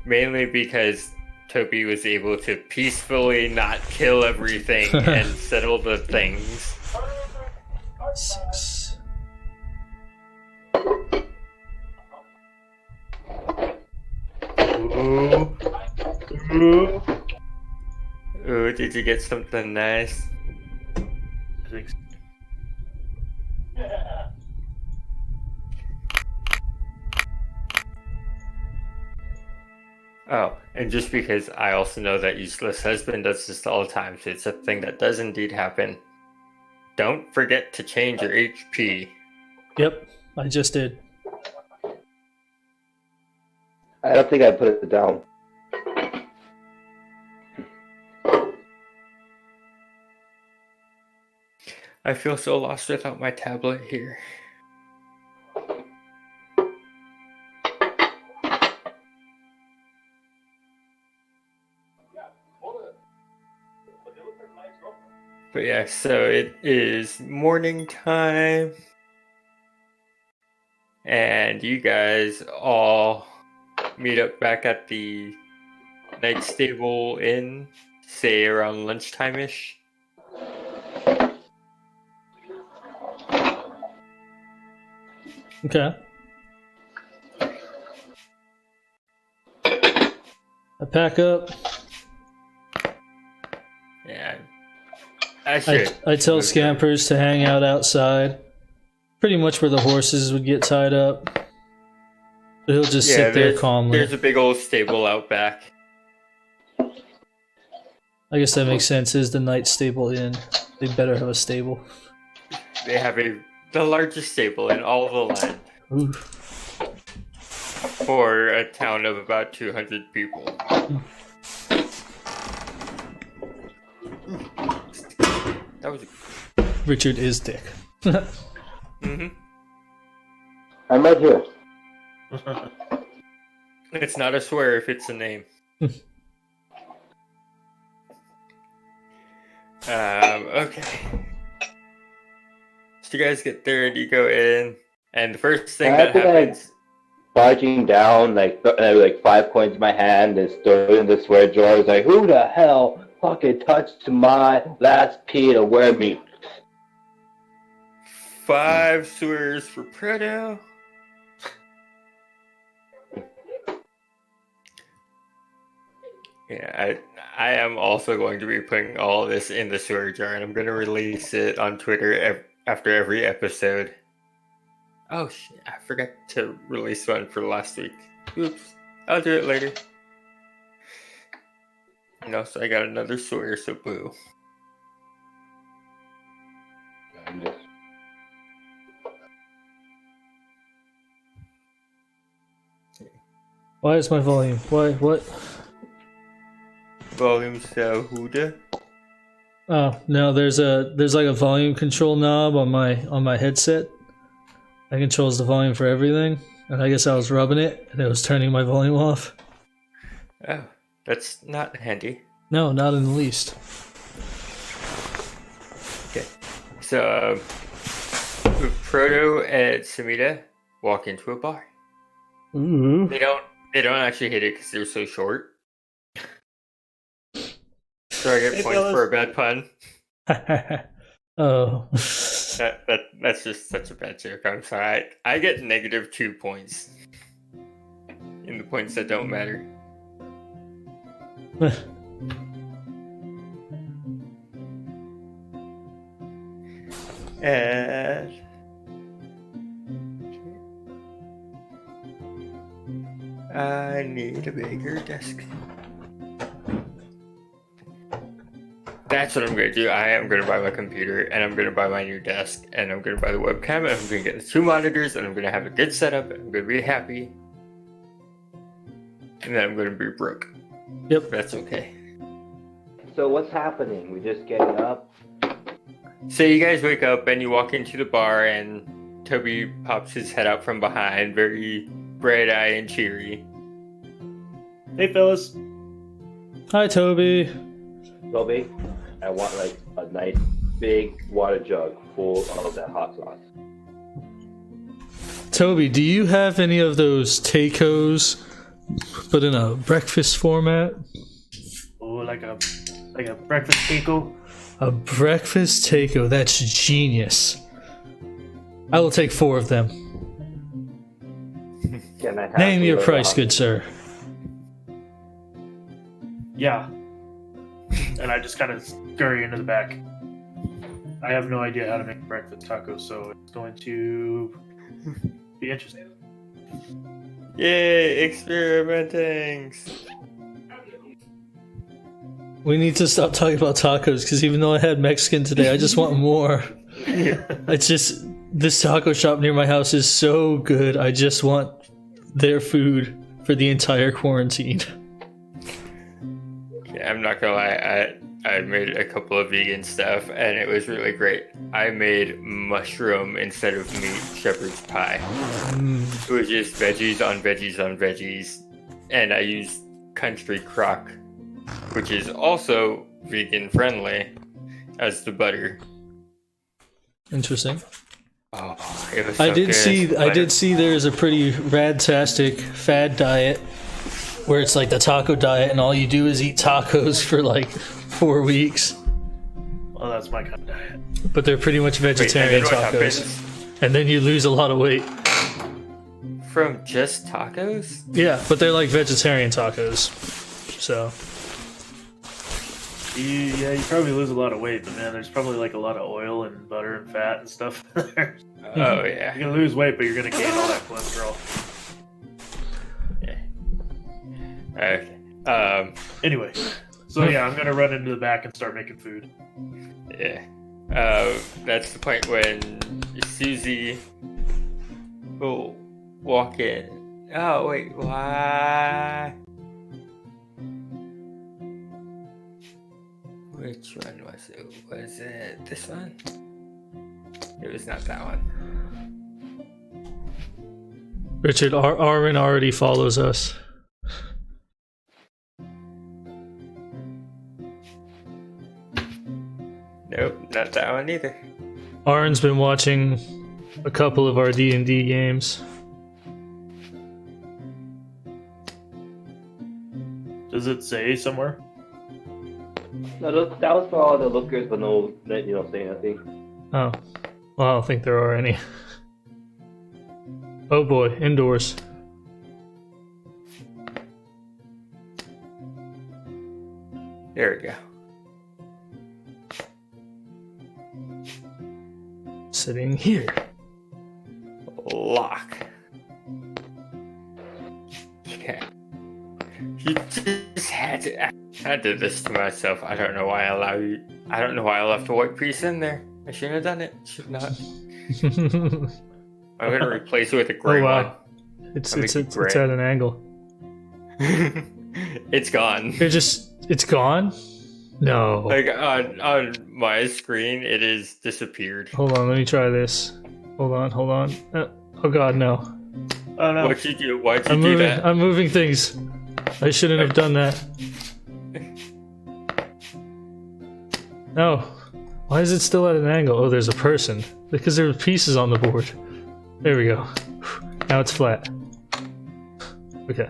Mainly because Toby was able to peacefully not kill everything and settle the things. 6. Ooh. Ooh. Ooh, did you get something nice? I think so. Oh, and just because I also know that Useless Husband does this all the time, so it's a thing that does indeed happen. Don't forget to change your HP. Yep, I just did. I don't think I put it down. I feel so lost without my tablet here. But yeah, so it is morning time. And you guys all meet up back at the Night Stable Inn, say around lunchtime-ish. Okay. I pack up. Yeah. I should. I tell Scampers to hang out outside. Pretty much where the horses would get tied up. But he'll just sit there calmly. There's a big old stable out back. I guess that makes sense. Is the Night Stable Inn. They better have a stable. They have the largest stable in all of the land. Ooh. For a town of about 200 people. That was Richard is dick. mm-hmm. I'm right here. It's not a swear if it's a name. Okay. So you guys get there and you go in, and the first thing that happens. Barging down, like 5 coins in my hand, and stood in the swear jar. I was like, who the hell fucking touched my last pea of were meat? 5 swears for Proto. Yeah, I am also going to be putting all this in the sewer jar, and I'm going to release it on Twitter after every episode. Oh shit, I forgot to release one for last week. Oops, I'll do it later. No, so I got another swear, so boo. Why is my volume? Why? What? Volume so Huda. Oh no, there's like a volume control knob on my headset. That controls the volume for everything, and I guess I was rubbing it, and it was turning my volume off. Oh, that's not handy. No, not in the least. Okay, so Proto and Samita walk into a bar. Ooh. They don't actually hit it because they're so short. So I get points for a bad pun. Oh. That's just such a bad joke. I'm sorry. I get -2 points in the points that don't matter. And I need a bigger desk. That's what I'm going to do. I am going to buy my computer, and I'm going to buy my new desk, and I'm going to buy the webcam, and I'm going to get the 2 monitors, and I'm going to have a good setup, and I'm going to be happy. And then I'm going to be broke. Yep. That's okay. So what's happening? We just getting up? So you guys wake up, and you walk into the bar, and Toby pops his head out from behind, very bright-eyed and cheery. Hey, fellas. Hi, Toby. Toby, I want like a nice big water jug full of that hot sauce. Toby, do you have any of those tacos, but in a breakfast format? Oh, like a breakfast taco. A breakfast taco. That's genius. I will take 4 of them. Can I have Name your some of price, the- good sir. Yeah. And I just kind of scurry into the back. I have no idea how to make breakfast tacos, so it's going to be interesting. Yay, experimenting! We need to stop talking about tacos because even though I had Mexican today, I just want more. It's just this taco shop near my house is so good. I just want their food for the entire quarantine. Yeah, I'm not gonna lie, I made a couple of vegan stuff and it was really great. I made mushroom instead of meat shepherd's pie. It was just veggies on veggies on veggies, and I used country crock, which is also vegan friendly, as the butter. Interesting. Oh, it was so I did good. see there's a pretty radtastic fad diet where it's like the taco diet and all you do is eat tacos for like 4 weeks. Well, that's my kind of diet. But they're pretty much Wait, and vegetarian then what tacos. happens? And then you lose a lot of weight. From just tacos? Yeah, but they're like vegetarian tacos. So Yeah, you probably lose a lot of weight, but man, there's probably like a lot of oil and butter and fat and stuff. You're Oh yeah. gonna lose weight, but you're gonna gain all that cholesterol. Okay. Anyway, so yeah, I'm gonna run into the back and start making food. Yeah. That's the point when Susie will walk in. Oh wait, why? Which one was it? Was it this one? It was not that one. Richard, Arwen already follows us. Nope, not that one either. Arwen's been watching a couple of our D&D games. Does it say somewhere? No, that was for all the lookers, but no, you don't say nothing. Oh. Well, I don't think there are any. Oh boy, indoors. There we go. Sitting here. Lock. Okay. You just had to. I did this to myself. I don't know why I don't know why I left a white piece in there. I shouldn't have done it. Should not. I'm gonna replace it with a gray Oh, wow. It's I'll make it it's gray. at an angle. one. It's gone. It's gone? No. Like on my screen, it is disappeared. Hold on, let me try this. Hold on. Oh god, no. Oh no. What'd you do? Why'd you I'm do moving. that? I'm moving things. I shouldn't have done that. No. Why is it still at an angle? Oh, there's a person. Because there are pieces on the board. There we go. Now it's flat. Okay.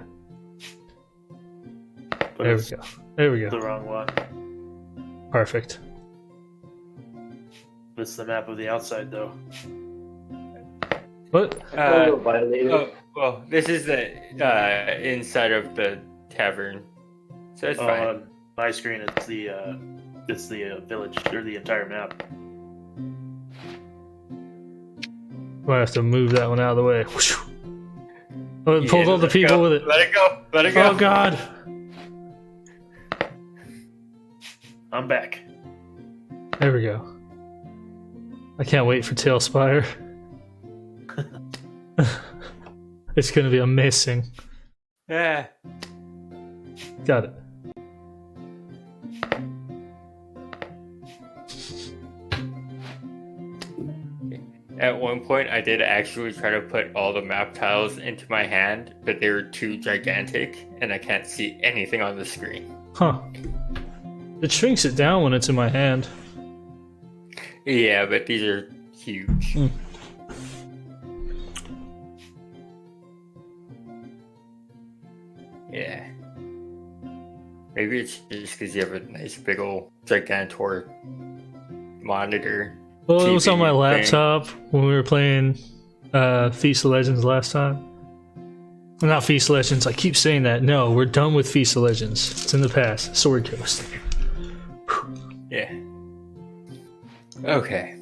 But There we it's go. There we the go. wrong one. Perfect. It's the map of the outside, though. What? Violated. Oh, well, this is the inside of the tavern, so it's fine. On my screen, it's the village or the entire map. Might have to move that one out of the way. Oh, it pulled all the people go. with it. Let it go. Let it go. Oh god. I'm back. There we go. I can't wait for Tailspire. It's gonna be amazing. Yeah. Got it. At one point, I did actually try to put all the map tiles into my hand, but they were too gigantic, and I can't see anything on the screen. Huh. It shrinks it down when it's in my hand. Yeah, but these are huge. Mm. Yeah. Maybe it's just because you have a nice big old Gigantor monitor. Well, it was on my TV thing. laptop when we were playing Feast of Legends last time. Well, not Feast of Legends, I keep saying that. No, we're done with Feast of Legends. It's in the past. Sword Coast. Yeah. Okay.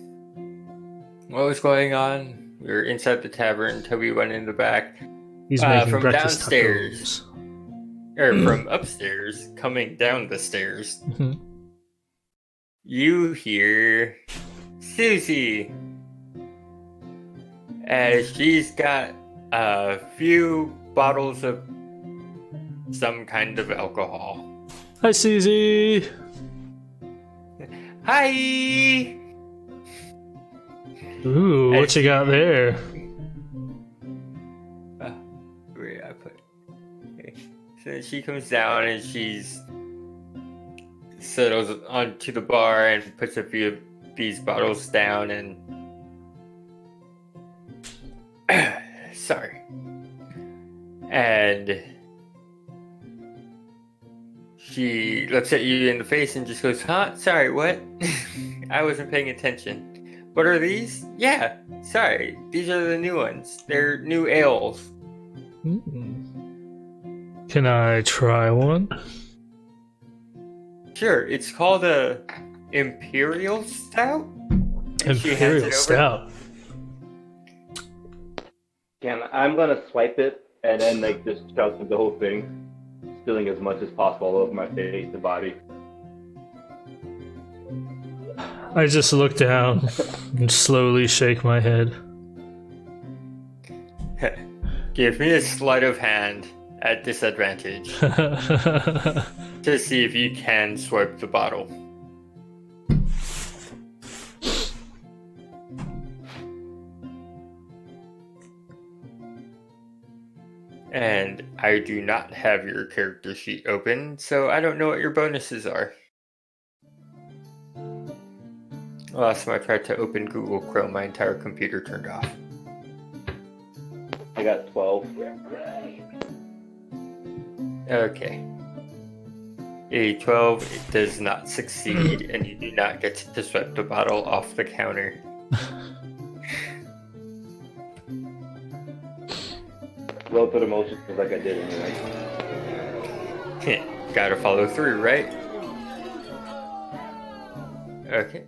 What was going on? We were inside the tavern. Toby went in the back. He's making from breakfast downstairs. tacos. Or from upstairs, coming down the stairs. Mhm. You hear Susie. As she's got a few bottles of some kind of alcohol. Hi, Susie. Hi! Ooh, what you got there? Where did I put it? Okay. So she comes down and she's settles onto the bar and puts a few of these bottles down and sorry. And she looks at you in the face and just goes, huh? Sorry, what? I wasn't paying attention. What are these? Yeah, sorry. These are the new ones. They're new ales. Can I try one? Sure, it's called a Imperial Stout. And she hands it Imperial over. Stout. I'm gonna swipe it and then like just chug the whole thing, spilling as much as possible all over my face and body. I just look down and slowly shake my head. Give me a sleight of hand at disadvantage to see if you can swipe the bottle. And I do not have your character sheet open, so I don't know what your bonuses are. Last time I tried to open Google Chrome, my entire computer turned off. I got 12. Okay. A 12 it does not succeed, and you do not get to swipe the bottle off the counter. Roll through the motions like I did anyway. Gotta follow through, right? Okay.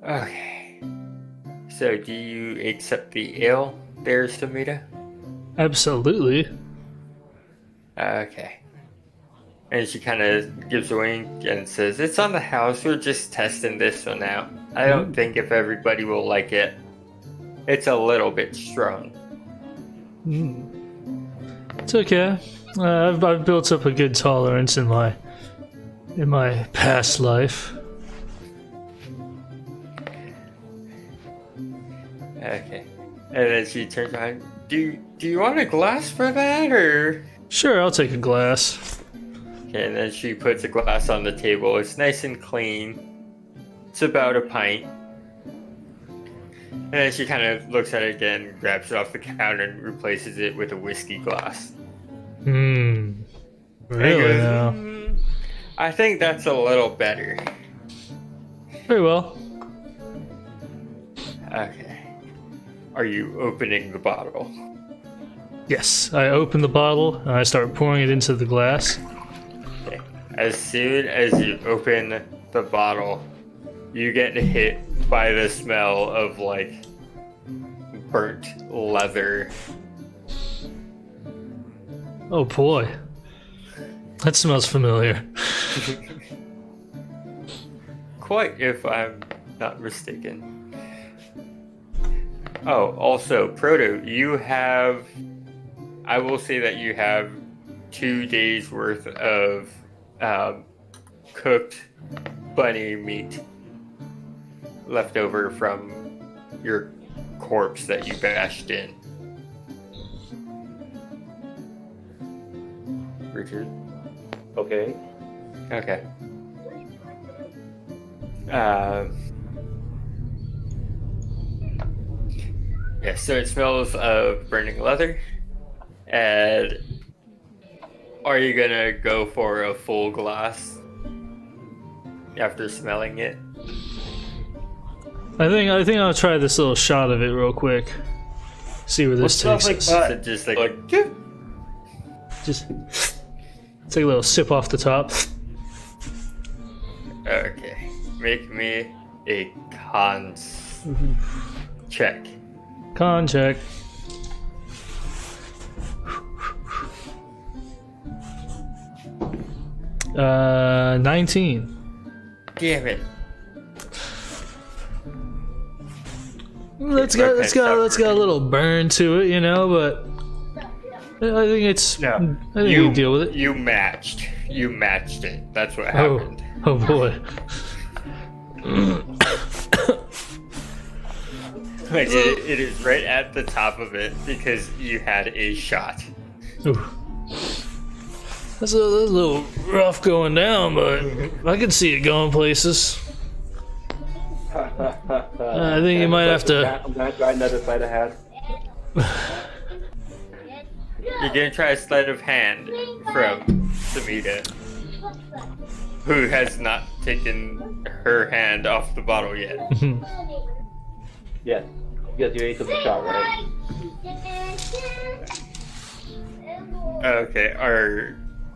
Okay. So, do you accept the ale there, Samita? Absolutely. Okay. And she kind of gives a wink and says, "It's on the house. We're just testing this one out. I don't think if everybody will like it. It's a little bit strong." It's okay. I've built up a good tolerance in my past life. Okay. And then she turns around. Do you want a glass for that, or? Sure, I'll take a glass. Okay, and then she puts a glass on the table. It's nice and clean. It's about a pint. And then she kind of looks at it again, grabs it off the counter, and replaces it with a whiskey glass. Really And goes, now? I think that's a little better. Very well. Okay. Are you opening the bottle? Yes, I open the bottle and I start pouring it into the glass. Okay. As soon as you open the bottle, you get hit by the smell of like burnt leather. Oh boy. That smells familiar. Quite, if I'm not mistaken. Oh, also, Proto, you have... I will say that you have 2 days worth of cooked bunny meat left over from your corpse that you bashed in. Richard? Okay. Okay. Yeah, so it smells of burning leather. And are you gonna go for a full glass after smelling it? I think I'll try this little shot of it real quick. See where this What takes smells us. like So just like Just take a little sip off the top. okay, make me a cons check. Con check. Uh, 19. Damn it! It's got a little burn to it, you know, but I think it's. Yeah. I think you can deal with it. You matched it. That's what happened. Oh boy. Like it is right at the top of it because you had a shot. Ooh. That's a little rough going down, but I can see it going places. I think you might have to. I'm gonna try another sleight of hand. You're gonna try a sleight of hand from Samita, who has not taken her hand off the bottle yet. Yes. Yes, you ate the shot, right? Okay,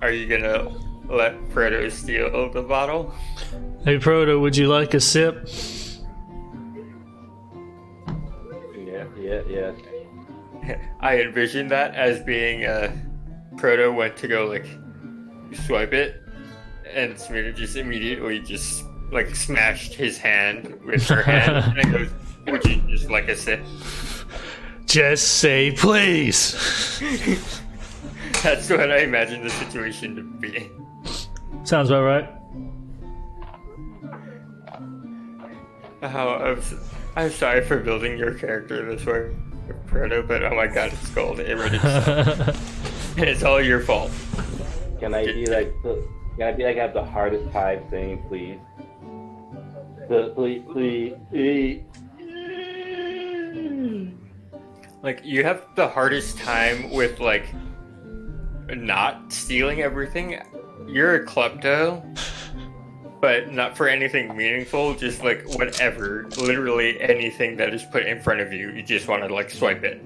are you gonna let Proto steal the bottle? Hey Proto, would you like a sip? Yeah. I envision that as being Proto went to go like swipe it, and Samita just immediately just like smashed his hand with her hand and goes, "Would you just like a sip?" Just say please. That's what I imagine the situation to be. Sounds about right. I'm sorry for building your character this way, Proto, but oh my god, it's gold. It wrote itself. And it's all your fault. Can I be like I have the hardest time saying please? Please. Like, you have the hardest time with, like, not stealing everything. You're a klepto, but not for anything meaningful, just, like, whatever. Literally anything that is put in front of you, you just want to, like, swipe it.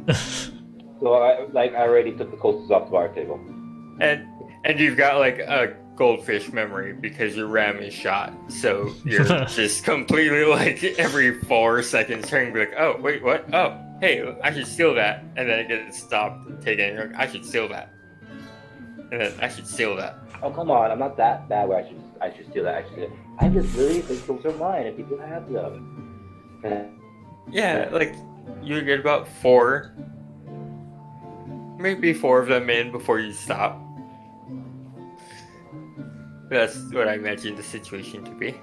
So I already took the coasters off the bar table. And you've got, like, a goldfish memory because your RAM is shot. So you're just completely, like, every 4 seconds turning to be like, oh, wait, what? Oh. Hey, I should steal that, and then it gets stopped and taken. And you're like, I should steal that, and then I should steal that. Oh come on, I'm not that bad where I should steal that. I just really think those are mine and people have them. Yeah, like you get about 4, maybe 4 of them in before you stop. That's what I imagine the situation to be.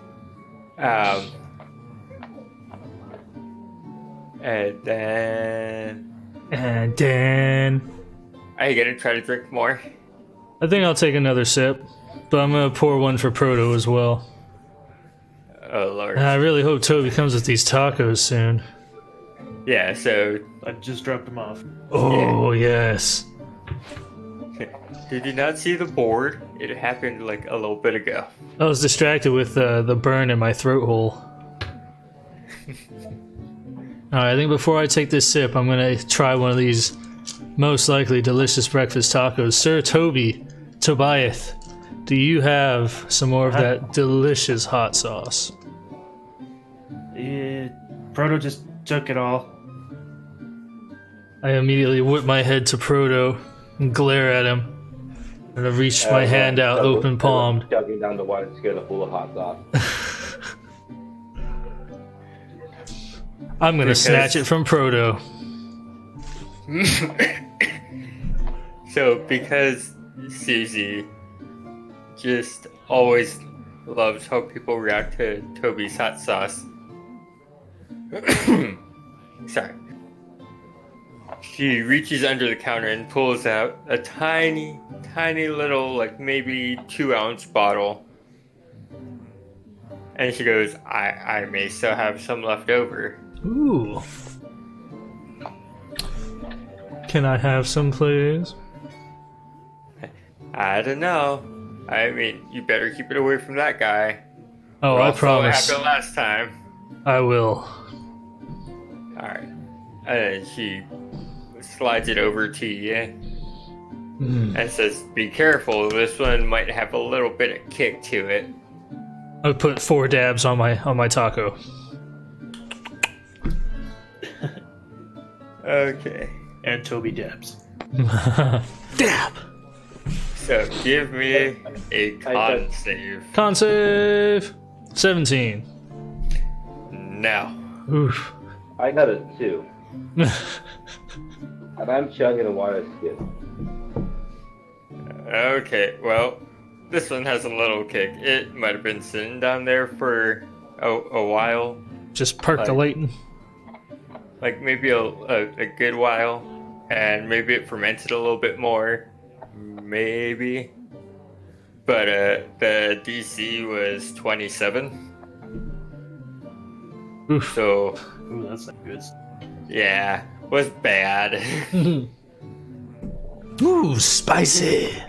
And then... Are you gonna try to drink more? I think I'll take another sip, but I'm gonna pour one for Proto as well. Oh lord. I really hope Toby comes with these tacos soon. Yeah, so... I just dropped them off. Oh, yes. Did you not see the board? It happened like a little bit ago. I was distracted with the burn in my throat hole. Alright, I think before I take this sip, I'm gonna try one of these most likely delicious breakfast tacos. Sir Tobias, do you have some more of that delicious hot sauce? Proto just took it all. I immediately whip my head to Proto and glare at him. And I reach my hand out, open palmed. Chugging down the water to get a full of hot sauce. I'm gonna snatch it from Proto. So, because Susie just always loves how people react to Toby's hot sauce. Sorry. She reaches under the counter and pulls out a tiny little, like maybe 2-ounce bottle. And she goes, I may still have some left over. Ooh. Can I have some, please? I don't know. I mean, you better keep it away from that guy. Oh, I promise. What happened last time. I will. Alright. And she slides it over to you and says, be careful, this one might have a little bit of kick to it. I put 4 dabs on my taco. Okay. And Toby dabs. Dab! So give me a con save. Con save! 17. Now. Oof. I got a 2. And I'm chugging a water skin. Okay, well, this one has a little kick. It might have been sitting down there for a while. Just percolating. Like maybe a good while. And maybe it fermented a little bit more. Maybe. But the DC was 27. Oof. So, Ooh, that's not good. yeah, was bad. Ooh, spicy!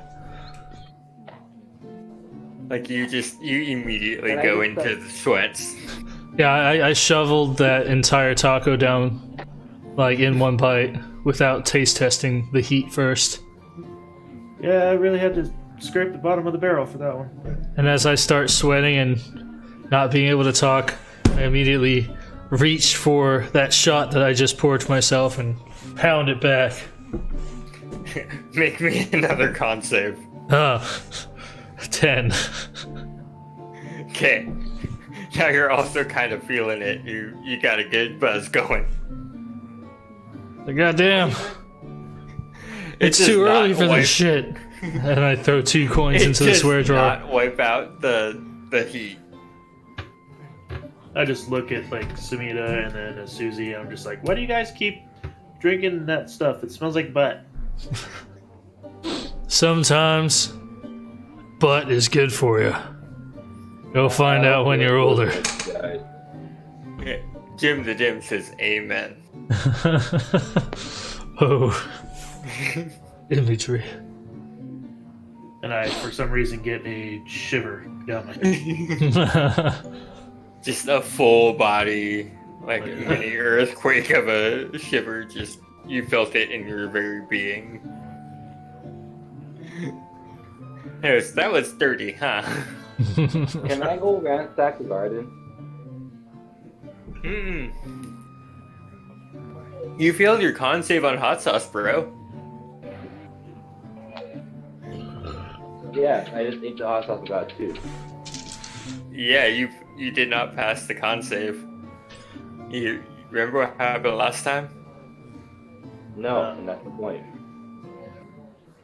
Like you immediately go into the sweats. Yeah, I shoveled that entire taco down, like, in one bite, without taste testing the heat first. Yeah, I really had to scrape the bottom of the barrel for that one. And as I start sweating and not being able to talk, I immediately reach for that shot that I just poured for myself and pound it back. Make me another con save. 10. Okay. Now you're also kind of feeling it. You got a good buzz going. Goddamn. It's does too not early for wipe- this shit. And I throw 2 coins It into the does swear drawer. not wipe out the heat. I just look at like Samita and then Susie, and I'm just like, why do you guys keep drinking that stuff? It smells like butt. Sometimes butt is good for you. You'll find out when you're older. Yeah. Jim the Dim says amen. Oh. Imagery. And I, for some reason, get a shiver down my Just a full body, like a mini earthquake of a shiver. Just you felt it in your very being. Anyways, that was dirty, huh? Can I go ransack the garden? You failed your con save on hot sauce, bro. Yeah, I just ate the hot sauce and got 2. Yeah, you did not pass the con save. You remember what happened last time? No, and that's the point.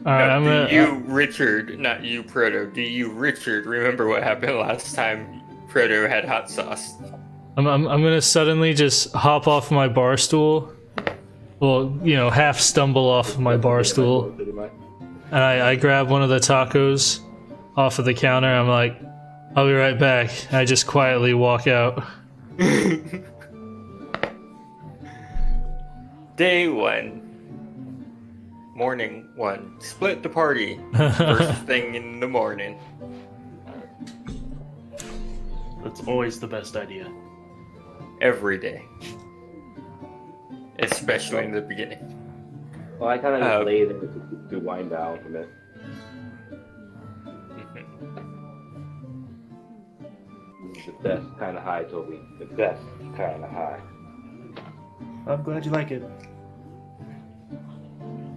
Alright, I'm gonna. Richard, not you, Proto. Do you, Richard, remember what happened last time Proto had hot sauce? I'm gonna suddenly just hop off my bar stool. Well, you know, half stumble off my bar stool. Pretty much. And I grab one of the tacos off of the counter. I'm like, I'll be right back. And I just quietly walk out. Day 1. Morning 1. Split the party. First thing in the morning. That's always the best idea. Every day. Especially in the beginning. Well, I kind of just lay there to wind down from it. The best kind of high, Toby. The best kind of high. I'm glad you like it.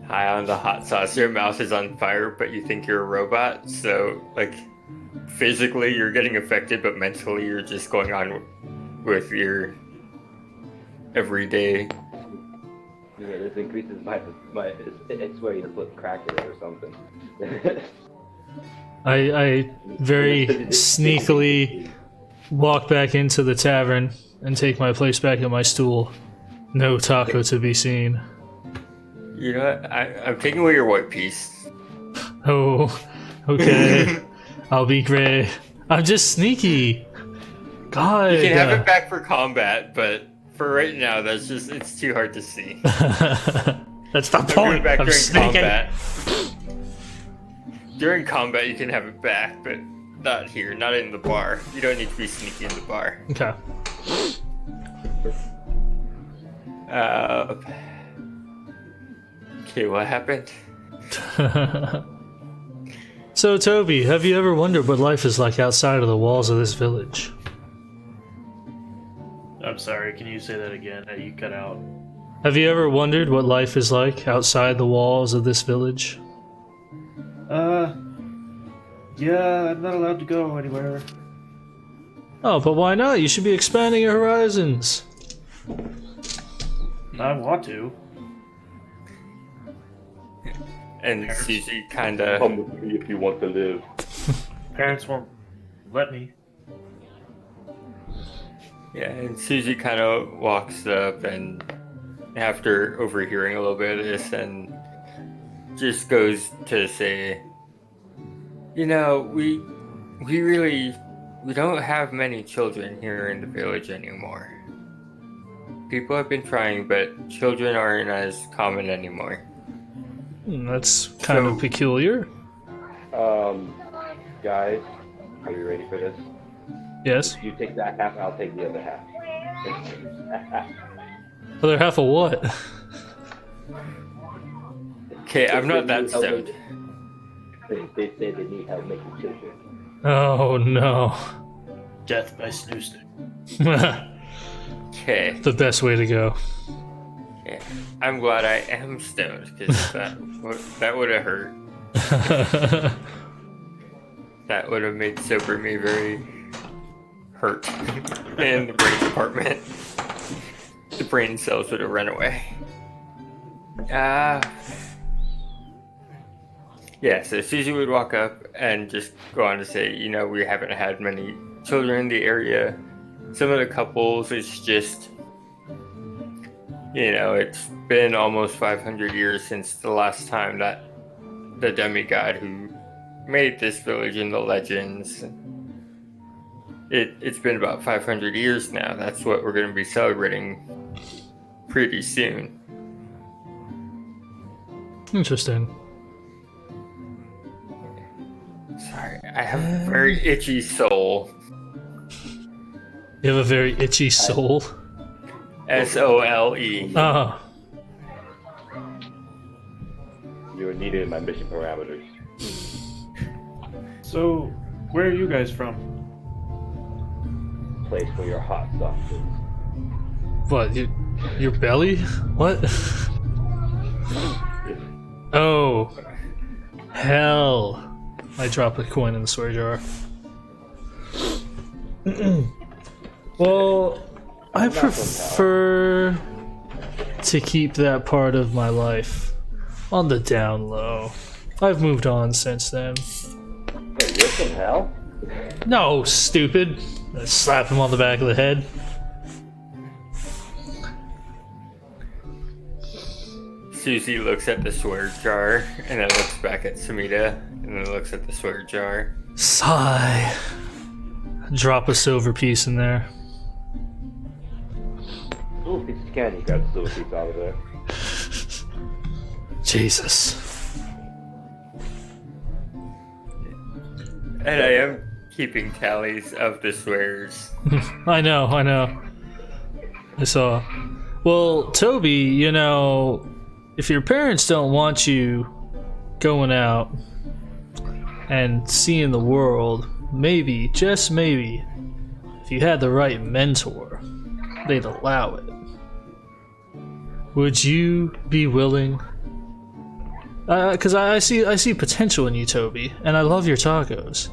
High on the hot sauce. Your mouth is on fire, but you think you're a robot. So, like, physically you're getting affected, but mentally you're just going on with your everyday. Yeah, this increases my. I swear you just put crack in it or something. I very sneakily walk back into the tavern and take my place back at my stool. No taco to be seen. You know what? I'm taking away your white piece. Oh, okay. I'll be great. I'm just sneaky. God. You can have it back for combat, but for right now, it's too hard to see. That's the I'm going point. back I'm during sneaking. combat. During combat, you can have it back, but not here, not in the bar. You don't need to be sneaky in the bar. Okay. Okay, what happened? So, Toby, have you ever wondered what life is like outside of the walls of this village? I'm sorry, can you say that again? You cut out. Have you ever wondered what life is like outside the walls of this village? Yeah, I'm not allowed to go anywhere. Oh, but why not? You should be expanding your horizons. I want to. And Susie kind of. Come with me if you want to live. Parents won't let me. Yeah, and Susie kind of walks up and, after overhearing a little bit of this, and just goes to say, you know, we don't have many children here in the village anymore. People have been trying, but children aren't as common anymore. That's kind of peculiar. Guys, are you ready for this? Yes. You take that half, I'll take the other half. Other half of what? Okay, I'm not that stoned. They say they need help making children. Oh no. Death by snooze stick. Okay, The best way to go. yeah. I'm glad I am stoned, because that would have hurt. That would have made sober me very hurt in the brain department. The brain cells would have run away. Yeah, so Susie would walk up and just go on to say, you know, we haven't had many children in the area. Some of the couples, it's just, you know, it's been almost 500 years since the last time that the demigod who made this village in the legends, it's been about 500 years now. That's what we're going to be celebrating pretty soon. Interesting. Sorry, I have a very itchy soul. You have a very itchy soul. SOLE. Ah. You are needed in my mission parameters. So, where are you guys from? Place for your hot sauce is. What? Your belly? What? Oh. Hell. I drop a coin in the swear jar. Well, I prefer to keep that part of my life on the down low. I've moved on since then. Wait, you're from hell? No, stupid. I slap him on the back of the head. Susie looks at the swear jar and then looks back at Samita and then looks at the swear jar. Sigh. Drop a silver piece in there. Ooh, piece of candy. Grab the silver piece out of there. Jesus. And I am keeping tallies of the swears. I know. I saw. Well, Toby, you know, if your parents don't want you going out and seeing the world, maybe, just maybe, if if you had the right mentor, they'd allow it. Would you be willing? Because I see potential in you, Toby, and I love your tacos.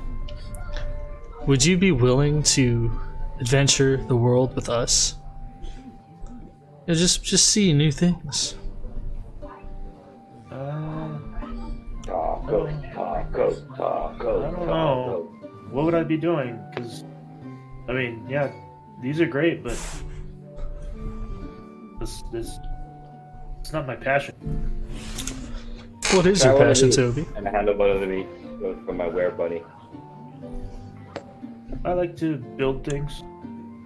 Would you be willing to adventure the world with us? Yeah, just see new things. Taco. I don't know. What would I be doing? Because, I mean, yeah, these are great, but this it's not my passion. What is your passion, Toby? And I handle one of the meats for my were bunny. I like to build things.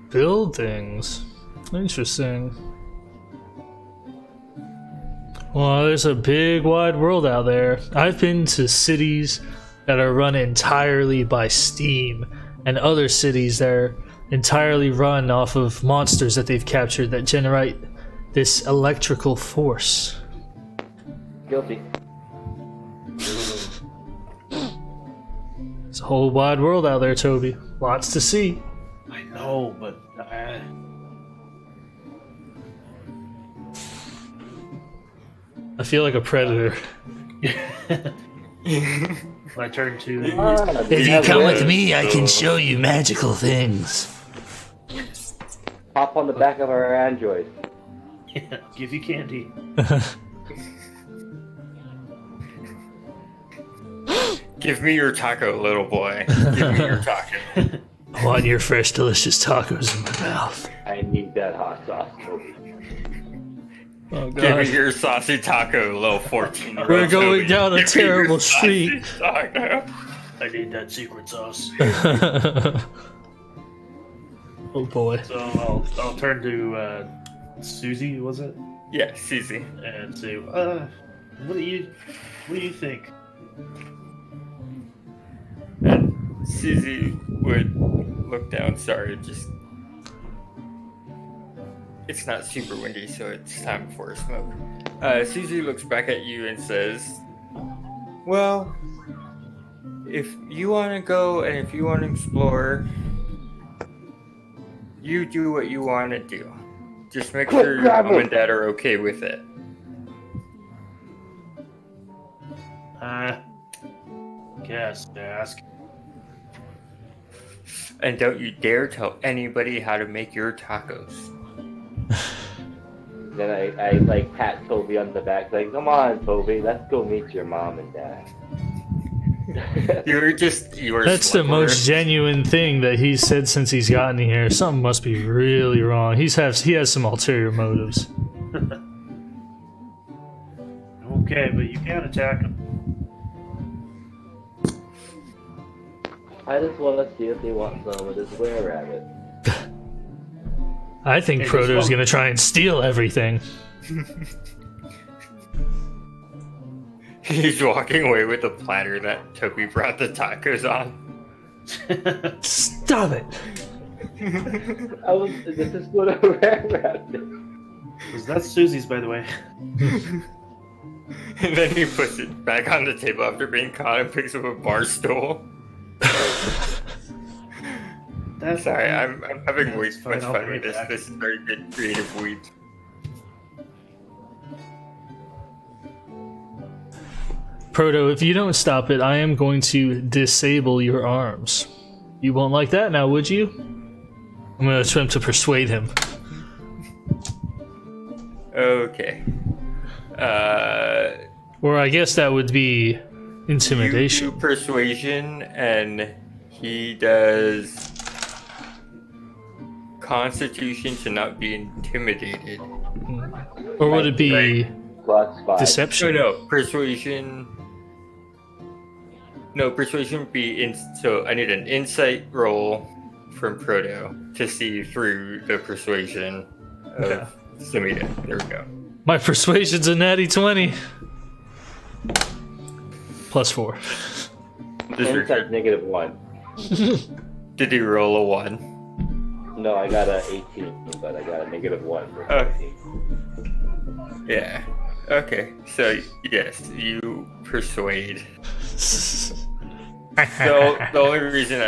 Build things. Interesting. Well, there's a big wide world out there. I've been to cities that are run entirely by steam, and other cities that are entirely run off of monsters that they've captured that generate this electrical force. Guilty. It's a whole wide world out there, Toby. Lots to see. I know, but I feel like a predator. when I turn to If you come with me, I can show you magical things. Hop on the back of our android. give you candy. Give me your taco, little boy. Give me your taco. I want your fresh, delicious tacos in my mouth. I need that hot sauce, Toby. Oh, Give me God. your saucy taco, little 14-year-old. We're going down a Give me your terrible saucy street. taco. I need that secret sauce. Oh boy. So I'll turn to Susie, was it? Yeah, Susie. And say, what do you think? And Susie would look down. Sorry, just it's not super windy, so it's time for a smoke. Susie looks back at you and says, "Well, if you want to go and if you want to explore, you do what you want to do. Just make sure your mom and dad are okay with it." Guess ask. And don't you dare tell anybody how to make your tacos. Then I like pat Toby on the back, like, come on, Toby, let's go meet your mom and dad. You were That's the slower. most genuine thing that he's said since he's gotten here. Something must be really wrong. He has some ulterior motives. Okay, but you can't attack him. I just want to see if they want some of this were rabbit. I think Hey, Proto's just- gonna try and steal everything. He's walking away with the platter that Toby brought the tacos on. Stop it! This is what a were rabbit. That's Susie's, by the way. And then he puts it back on the table after being caught and picks up a bar stool. That's Sorry, I'm having way That's too fine, much I'll fun bring with it this. back. This is very good creative weed. Proto, if you don't stop it, I am going to disable your arms. You won't like that now, would you? I'm gonna attempt to persuade him. Okay. Or I guess that would be intimidation. You do persuasion, and he does Constitution to not be intimidated. Or would it be Plus 5. deception? No, persuasion. No, persuasion would be so I need an insight roll from Proto to see through the persuasion of Samita. There we go. My persuasion's a natty 20. Plus 4. Insight -1. Did you roll a 1? No, I got a 18, but I got a -1 for Oh. 14. Yeah. Okay. So yes, you persuade. So the only reason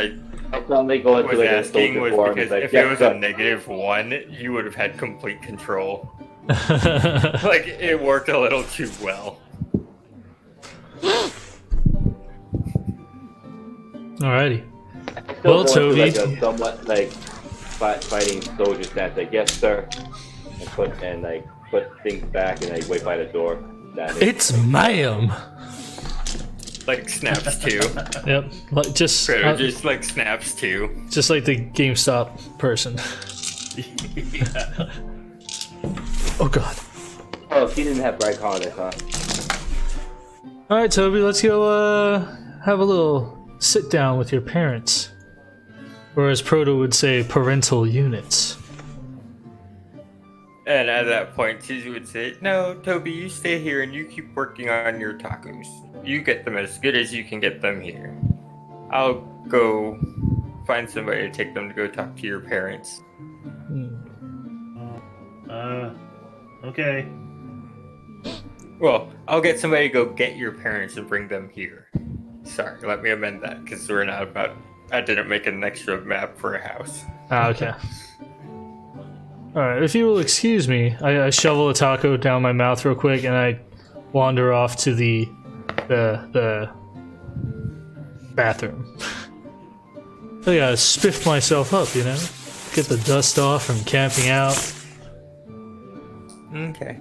I'll suddenly go into was like a asking soldier was form. because Like, if yes, it was sir. a -1, you would have had complete control. Like, it worked a little too well. Alrighty. I still Well, go Toby. into like a somewhat like fighting soldier stance. Like, yes, sir. And put things back and like wait by the door. It's ma'am. Like, snaps too. Yep. Like, just Like snaps too. just like the GameStop person. Yeah. Oh god. Oh, she didn't have bright colors, huh? All right, Toby. Let's go. Have a little sit down with your parents, or as Proto would say, parental units. And at that point, Susie would say, "No, Toby, you stay here and you keep working on your tacos. You get them as good as you can get them here. I'll go find somebody to take them to go talk to your parents." Okay. Well, I'll get somebody to go get your parents and bring them here. Sorry, let me amend that because we're not about. I didn't make an extra map for a house. Ah, okay. All right. If you will excuse me, I shovel a taco down my mouth real quick, and I wander off to the bathroom. I gotta spiff myself up, you know, get the dust off from camping out. Okay.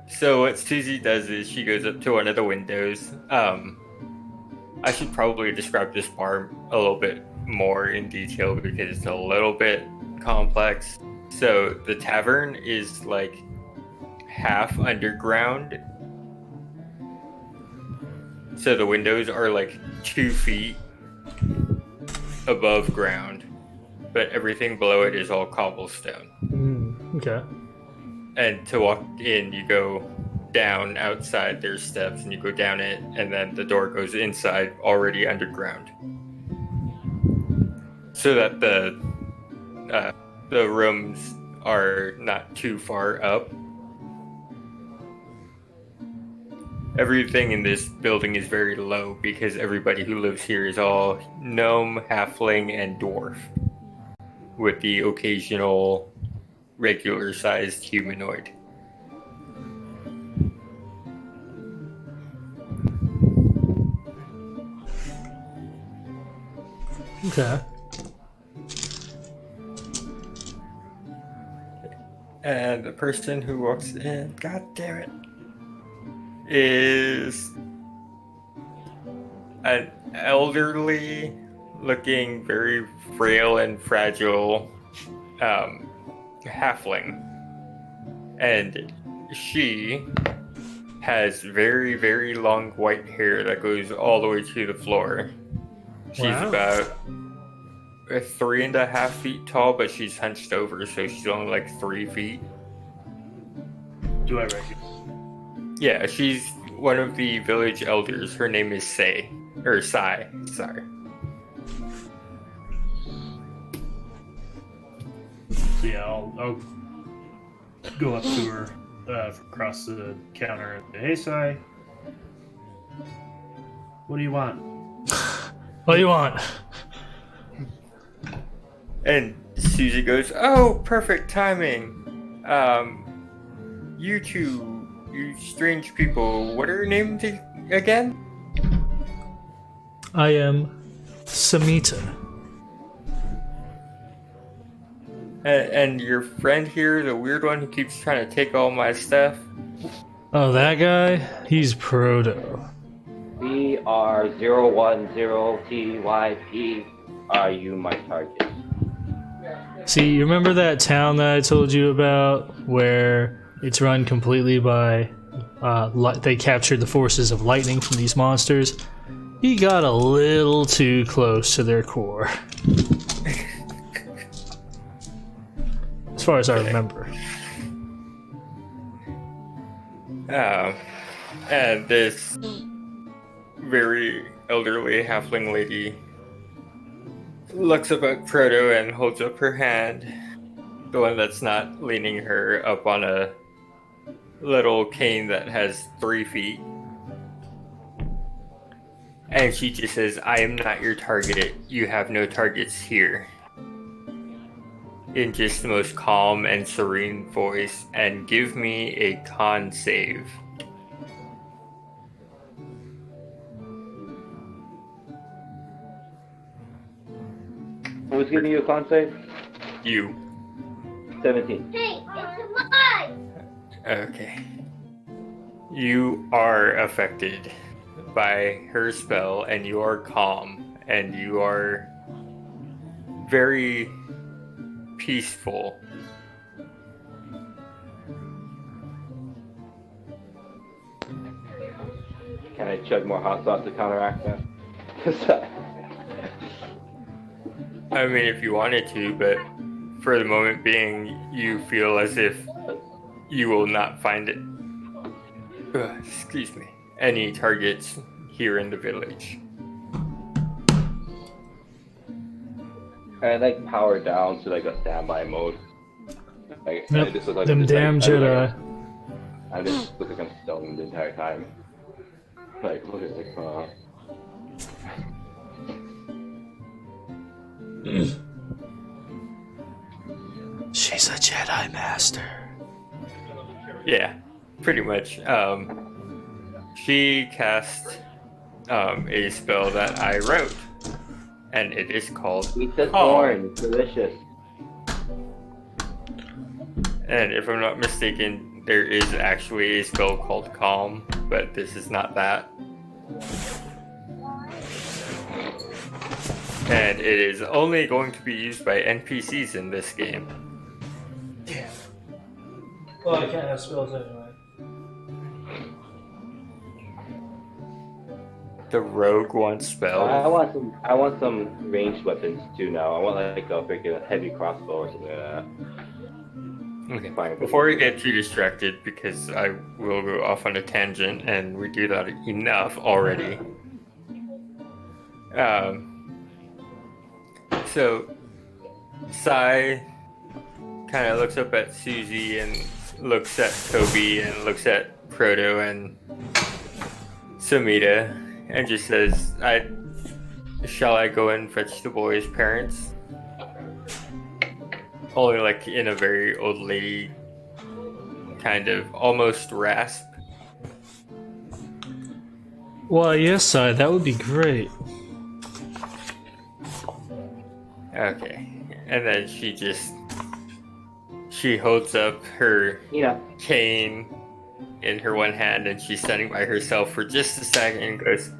So what Susie does is she goes up to one of the windows. I should probably describe this bar a little bit more in detail because it's a little bit complex. So the tavern is like half underground. So the windows are like 2 feet above ground, but everything below it is all cobblestone. Okay. And to walk in, you go down outside, there's steps, and you go down it, and then the door goes inside, already underground. So that the rooms are not too far up. Everything in this building is very low because everybody who lives here is all gnome, halfling, and dwarf, with the occasional regular-sized humanoid. Okay. And the person who walks in, god damn it, is an elderly looking, very frail and fragile halfling. And she has very, very long white hair that goes all the way to the floor. She's Wow. about 3.5 feet tall, but she's hunched over, so she's only like 3 feet. Do I recognize? Yeah, she's one of the village elders. Her name is Sai. Sorry. So yeah, I'll go up to her across the counter and say, "Hey, Sai, what do you want?" What do you want? And Susie goes, "Oh, perfect timing. You two, you strange people, what are your names again?" I am Samita. And your friend here, the weird one who keeps trying to take all my stuff? Oh, that guy? He's Proto. BR010TYP. Are you my target? See, you remember that town that I told you about where it's run completely by they captured the forces of lightning from these monsters? He got a little too close to their core. As far as I remember. And this very elderly halfling lady looks up at Proto and holds up her hand, the one that's not leaning her up on a little cane that has 3 feet. And she just says, I am not your target. You have no targets here. In just the most calm and serene voice. And give me a con save. Who's giving you a con save? You. 17. Hey, it's mine! Okay. You are affected by her spell, and you are calm, and you are very peaceful. Can I chug more hot sauce to counteract that? I mean, if you wanted to, but for the moment being, you feel as if you will not find it. Excuse me. Any targets here in the village. I like power down to like a standby mode. Like, Yep, I just look like them I'm just, damn like, Jedi. I just look like I'm stoned the entire time. Like, look at like, She's a Jedi Master. Yeah, pretty much. She cast a spell that I wrote, and it is called eat the Calm. corn, it's delicious. And if I'm not mistaken, there is actually a spell called Calm, but this is not that. And it is only going to be used by NPCs in this game. Damn. Well, I can't have spells anyway. The rogue wants spells. I want some ranged weapons too now. I want like a freaking heavy crossbow or something like that. Okay. Fine. Before we get too distracted, because I will go off on a tangent, and we do that enough already. So, Sai kind of looks up at Susie and looks at Toby and looks at Proto and Samita and just says, shall I go and fetch the boy's parents? Only like in a very old lady kind of almost rasp. Why, yes, that would be great. Okay. And then she holds up her cane in her one hand and she's standing by herself for just a second and goes,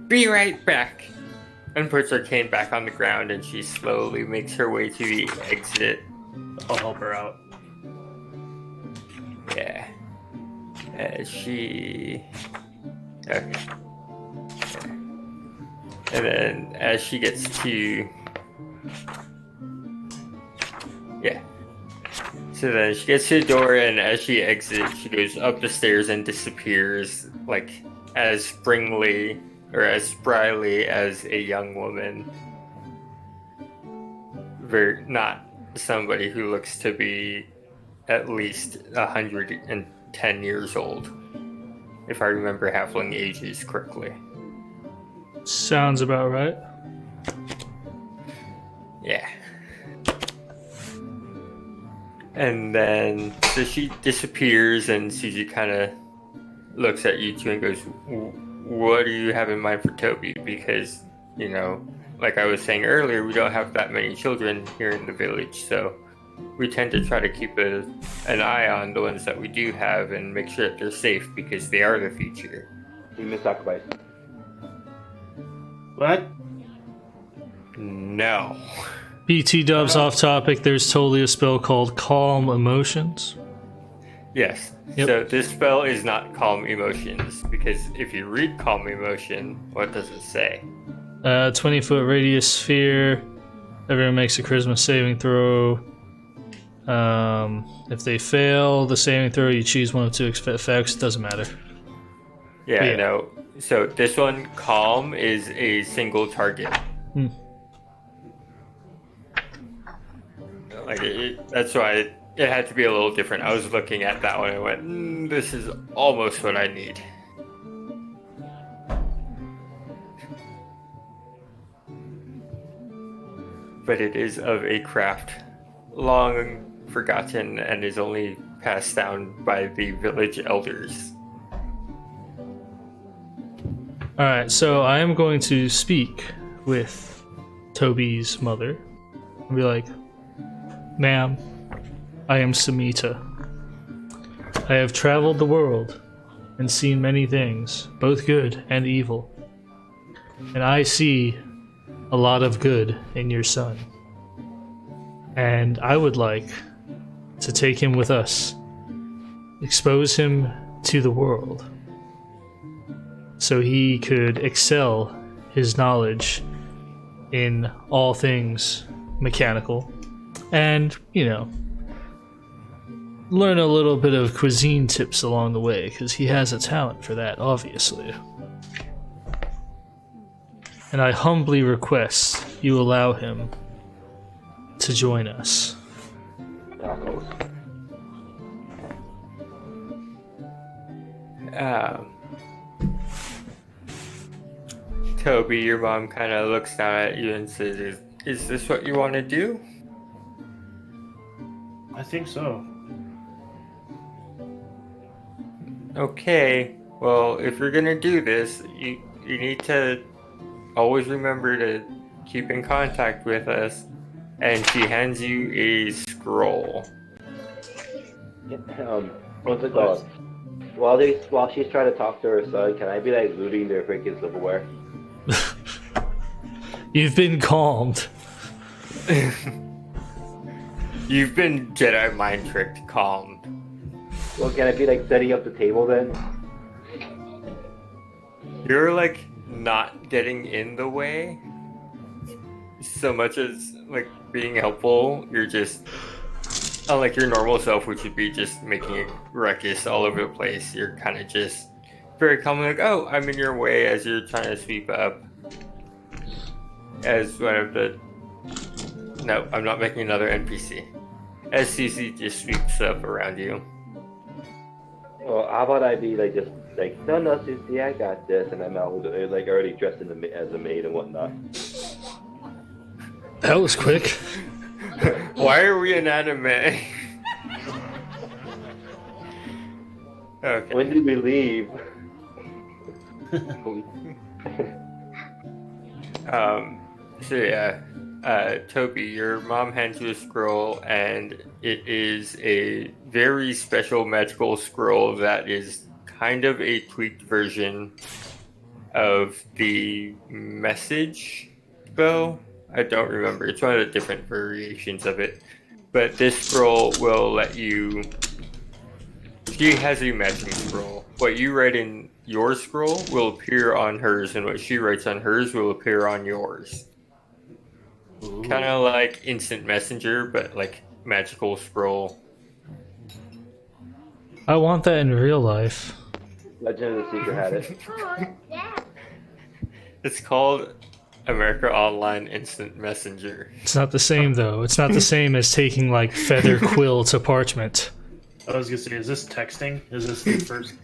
be right back. And puts her cane back on the ground and she slowly makes her way to the exit. I'll help her out. Yeah. Okay. And then as she gets to... Yeah. So then she gets to the door and as she exits, she goes up the stairs and disappears like as springly or as spryly as a young woman. Not somebody who looks to be at least 110 years old, if I remember halfling ages correctly. Sounds about right. Yeah. And then, so she disappears and Susie kind of looks at you two and goes, what do you have in mind for Toby? Because, you know, like I was saying earlier, we don't have that many children here in the village, so we tend to try to keep an eye on the ones that we do have and make sure that they're safe because they are the future. You missed sacrifice. What? No. BT dubs off topic, there's totally a spell called Calm Emotions. Yes. Yep. So this spell is not Calm Emotions, because if you read Calm Emotion, what does it say? 20-foot radius sphere. Everyone makes a charisma saving throw. If they fail the saving throw, you choose one of two effects. Doesn't matter. Yeah, no. So this one, Calm, is a single target. That's why it had to be a little different. I was looking at that one and went, this is almost what I need. but it is of a craft long forgotten and is only passed down by the village elders. Alright, so I am going to speak with Toby's mother and be like, "Ma'am, I am Samita. I have traveled the world and seen many things, both good and evil. And I see a lot of good in your son. And I would like to take him with us, expose him to the world, so he could excel his knowledge in all things mechanical and, learn a little bit of cuisine tips along the way, because he has a talent for that, obviously. And I humbly request you allow him to join us." Tacos. Toby, your mom kind of looks down at you and says, is this what you want to do? I think so. Okay, well, if you're gonna do this, you need to always remember to keep in contact with us. And she hands you a scroll. What's it called? While she's trying to talk to her son, can I be like looting their freaking silverware? You've been calmed. You've been Jedi mind tricked, calmed. Well, can I be like setting up the table then? You're like not getting in the way so much as like being helpful. You're just unlike your normal self, which would be just making a ruckus all over the place. You're kind of just very calmly like, "Oh, I'm in your way," as you're trying to sweep up. As one of the no, I'm not making another NPC. As CC just sweeps up around you. Well, how about I be like just like, no, Susie, I got this, and I'm out like already dressed as a maid and whatnot. That was quick. Why are we in anime? Okay. When did we leave? So yeah, Toby, your mom hands you a scroll, and it is a very special magical scroll that is kind of a tweaked version of the message spell. I don't remember. It's one of the different variations of it. But this scroll will let you... She has a magic scroll. What you write in your scroll will appear on hers, and what she writes on hers will appear on yours. Kind of like instant messenger, but like magical scroll. I want that in real life. Legend of the Secret had it. It's called America Online Instant Messenger. It's not the same, though. It's not the same as taking, like, feather quill to parchment. I was gonna say, is this texting? Is this the first?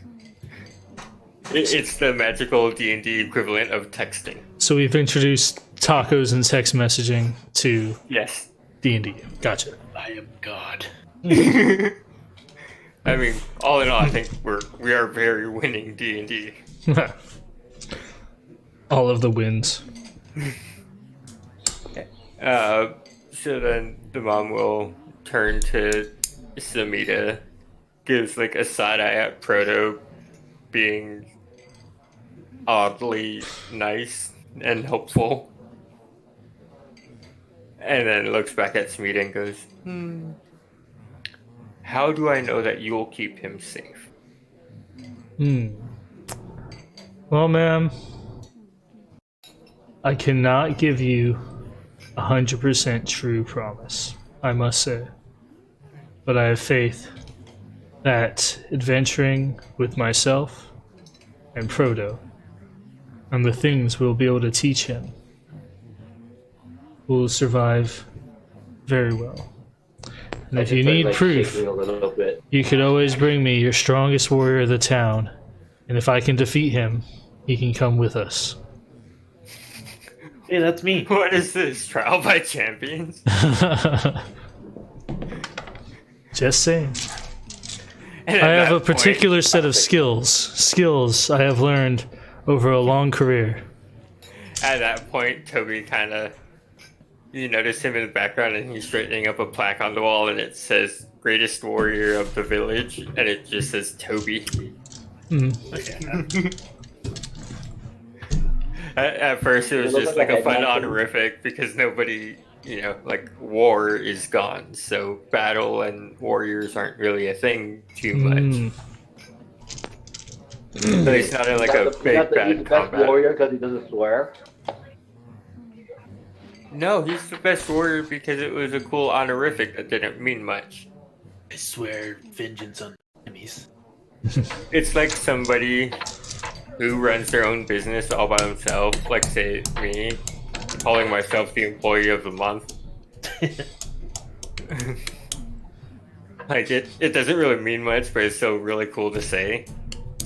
It's the magical D&D equivalent of texting. So we've introduced tacos and text messaging to Yes. D&D. Gotcha. I am God. I mean, all in all, I think we are very winning D&D. All of the wins. So then the mom will turn to Samita, gives like a side eye at Proto, being oddly nice and helpful, and then looks back at Samita and goes, how do I know that you'll keep him safe? Well, ma'am, I cannot give you 100% true promise, I must say. But I have faith that adventuring with myself and Proto and the things we'll be able to teach him will survive very well. And if you need proof, A little bit. you could always bring me your strongest warrior of the town, and if I can defeat him, he can come with us. Hey, that's me. What is this? Trial by champions? Just saying. And I at have a that particular set of skills I have learned over a long career. At that point, Toby kind of, you notice him in the background, and he's straightening up a plaque on the wall, and it says "Greatest Warrior of the Village," and it just says Toby. At first, it was It looks just like like a a fun headline. honorific because nobody, like war is gone, so battle and warriors aren't really a thing too much. So he's not in like a He's big not the bad best combat. warrior because he doesn't swear. No, he's the best warrior because it was a cool honorific that didn't mean much. I swear vengeance on enemies. It's like somebody who runs their own business all by himself, like say me, calling myself the employee of the month. Like it doesn't really mean much, but it's still really cool to say.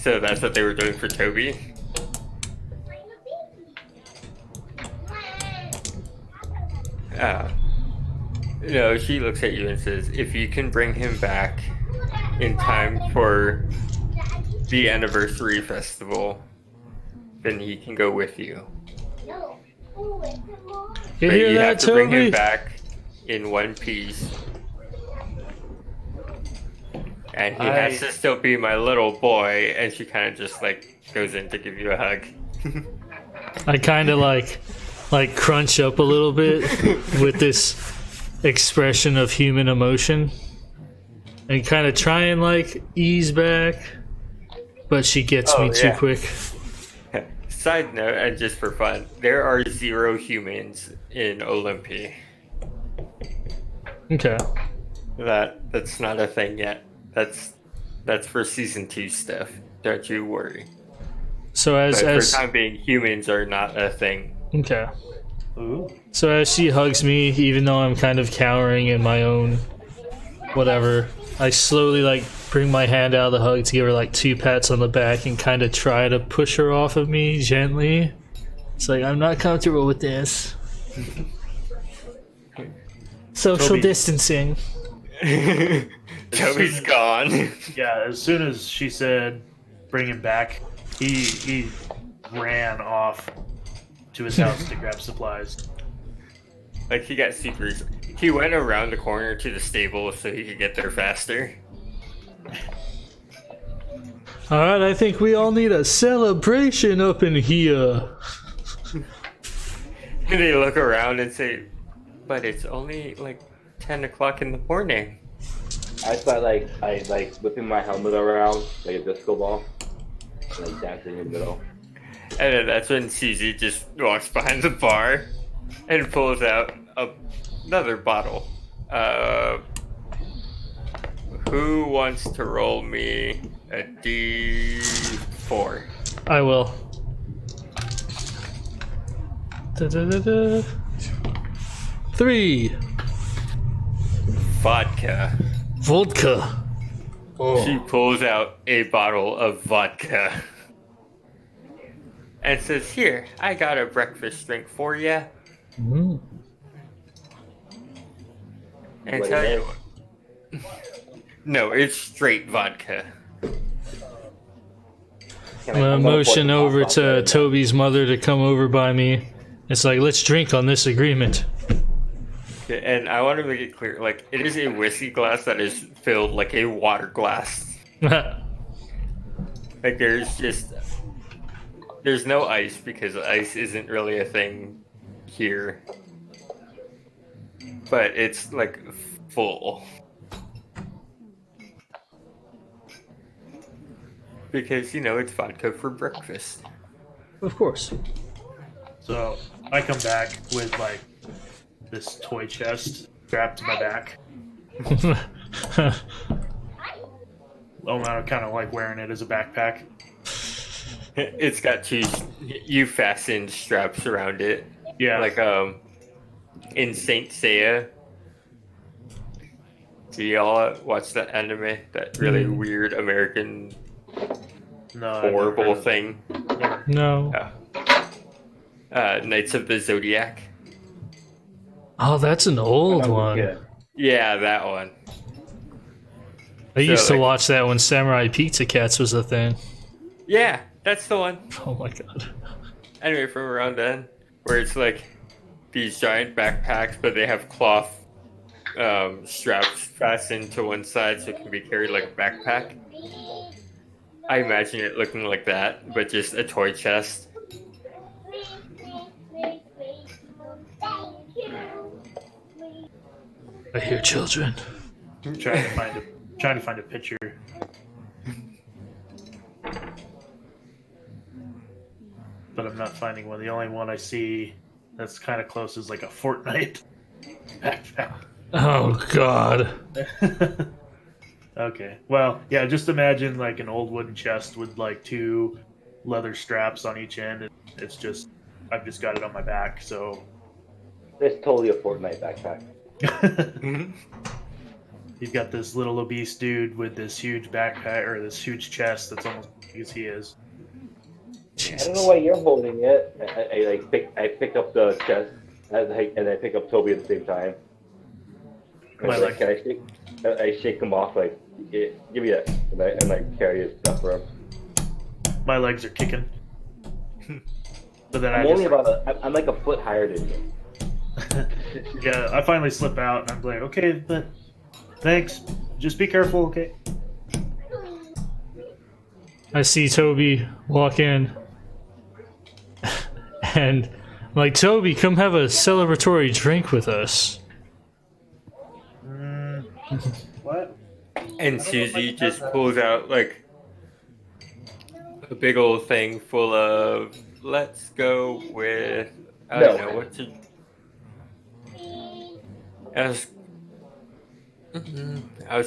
So that's what they were doing for Toby. She looks at you and says, if you can bring him back in time for the anniversary festival, then he can go with you. No. You But hear you that, have to bring him Toby? back in one piece. And he has to still be my little boy, and she kind of just like goes in to give you a hug. I kind of like crunch up a little bit with this expression of human emotion and kind of try and like ease back, but she gets me too yeah. quick. Side note, and just for fun, there are 0 humans in Olympi. Okay. That's not a thing yet. That's for season 2 stuff. Don't you worry. So But for as time being, humans are not a thing. okay. Ooh. So as she hugs me, even though I'm kind of cowering in my own whatever, I slowly like bring my hand out of the hug to give her like 2 pats on the back and kind of try to push her off of me gently. It's like, I'm not comfortable with this. Social Toby. distancing. Toby's gone. Yeah, as soon as she said bring him back, he ran off to his house to grab supplies. Like he got super. He went around the corner to the stable so he could get there faster. Alright, I think we all need a celebration up in here. And they look around and say, "But it's only like 10 o'clock in the morning." I start like whipping my helmet around like a disco ball, like dancing in the middle. And then that's when Susie just walks behind the bar and pulls out another bottle. Who wants to roll me a D4? I will. Da-da-da-da. 3. Vodka. Vodka. She pulls out a bottle of vodka and says, "Here, I got a breakfast drink for you." Mm. And What tell is you it? what. No, it's straight vodka. Can I'm gonna I'm pour motion some over hot sauce in to it. Toby's mother to come over by me. It's like, let's drink on this agreement. Okay, and I want to make it clear, like, it is a whiskey glass that is filled like a water glass. Like, there's no ice because ice isn't really a thing here. But it's, like, full. Because, it's vodka for breakfast. Of course. So I come back with like this toy chest strapped to my back. I'm kind of like wearing it as a backpack. It's got 2 you fastened straps around it. Yeah, Like, in Saint Seiya. Do y'all watch that anime? That really weird American no, I've never heard horrible of it. thing? Never. No. Yeah. Knights of the Zodiac. Oh, that's an old one. Yeah. Yeah, that one. I used to like- watch that when Samurai Pizza Cats was a thing. Yeah, that's the one. Oh my god. Anyway, from around then, where it's like these giant backpacks, but they have cloth straps fastened to one side so it can be carried like a backpack. I imagine it looking like that, but just a toy chest. I hear children. Trying to find a picture. But I'm not finding one. The only one I see that's kind of close is like a Fortnite backpack. Oh god. Okay. Well, yeah, just imagine like an old wooden chest with like 2 leather straps on each end. And it's just, I've just got it on my back, so. It's totally a Fortnite backpack. He's got this little obese dude with this huge backpack, or this huge chest that's almost as big as he is. I don't know why you're holding it. I pick up the chest and I pick up Toby at the same time. My Like, I shake him off like, "Yeah, give me that," and like carry his stuff for him. My legs are kicking. But then I'm like a foot higher than you. yeah, I finally slip out and I'm like, okay, but thanks. Just be careful, okay? I see Toby walk in. And I'm like, Toby, come have a celebratory drink with us. What? And Susie just pulls out like a big old thing full of, let's go with, I don't know what to. I was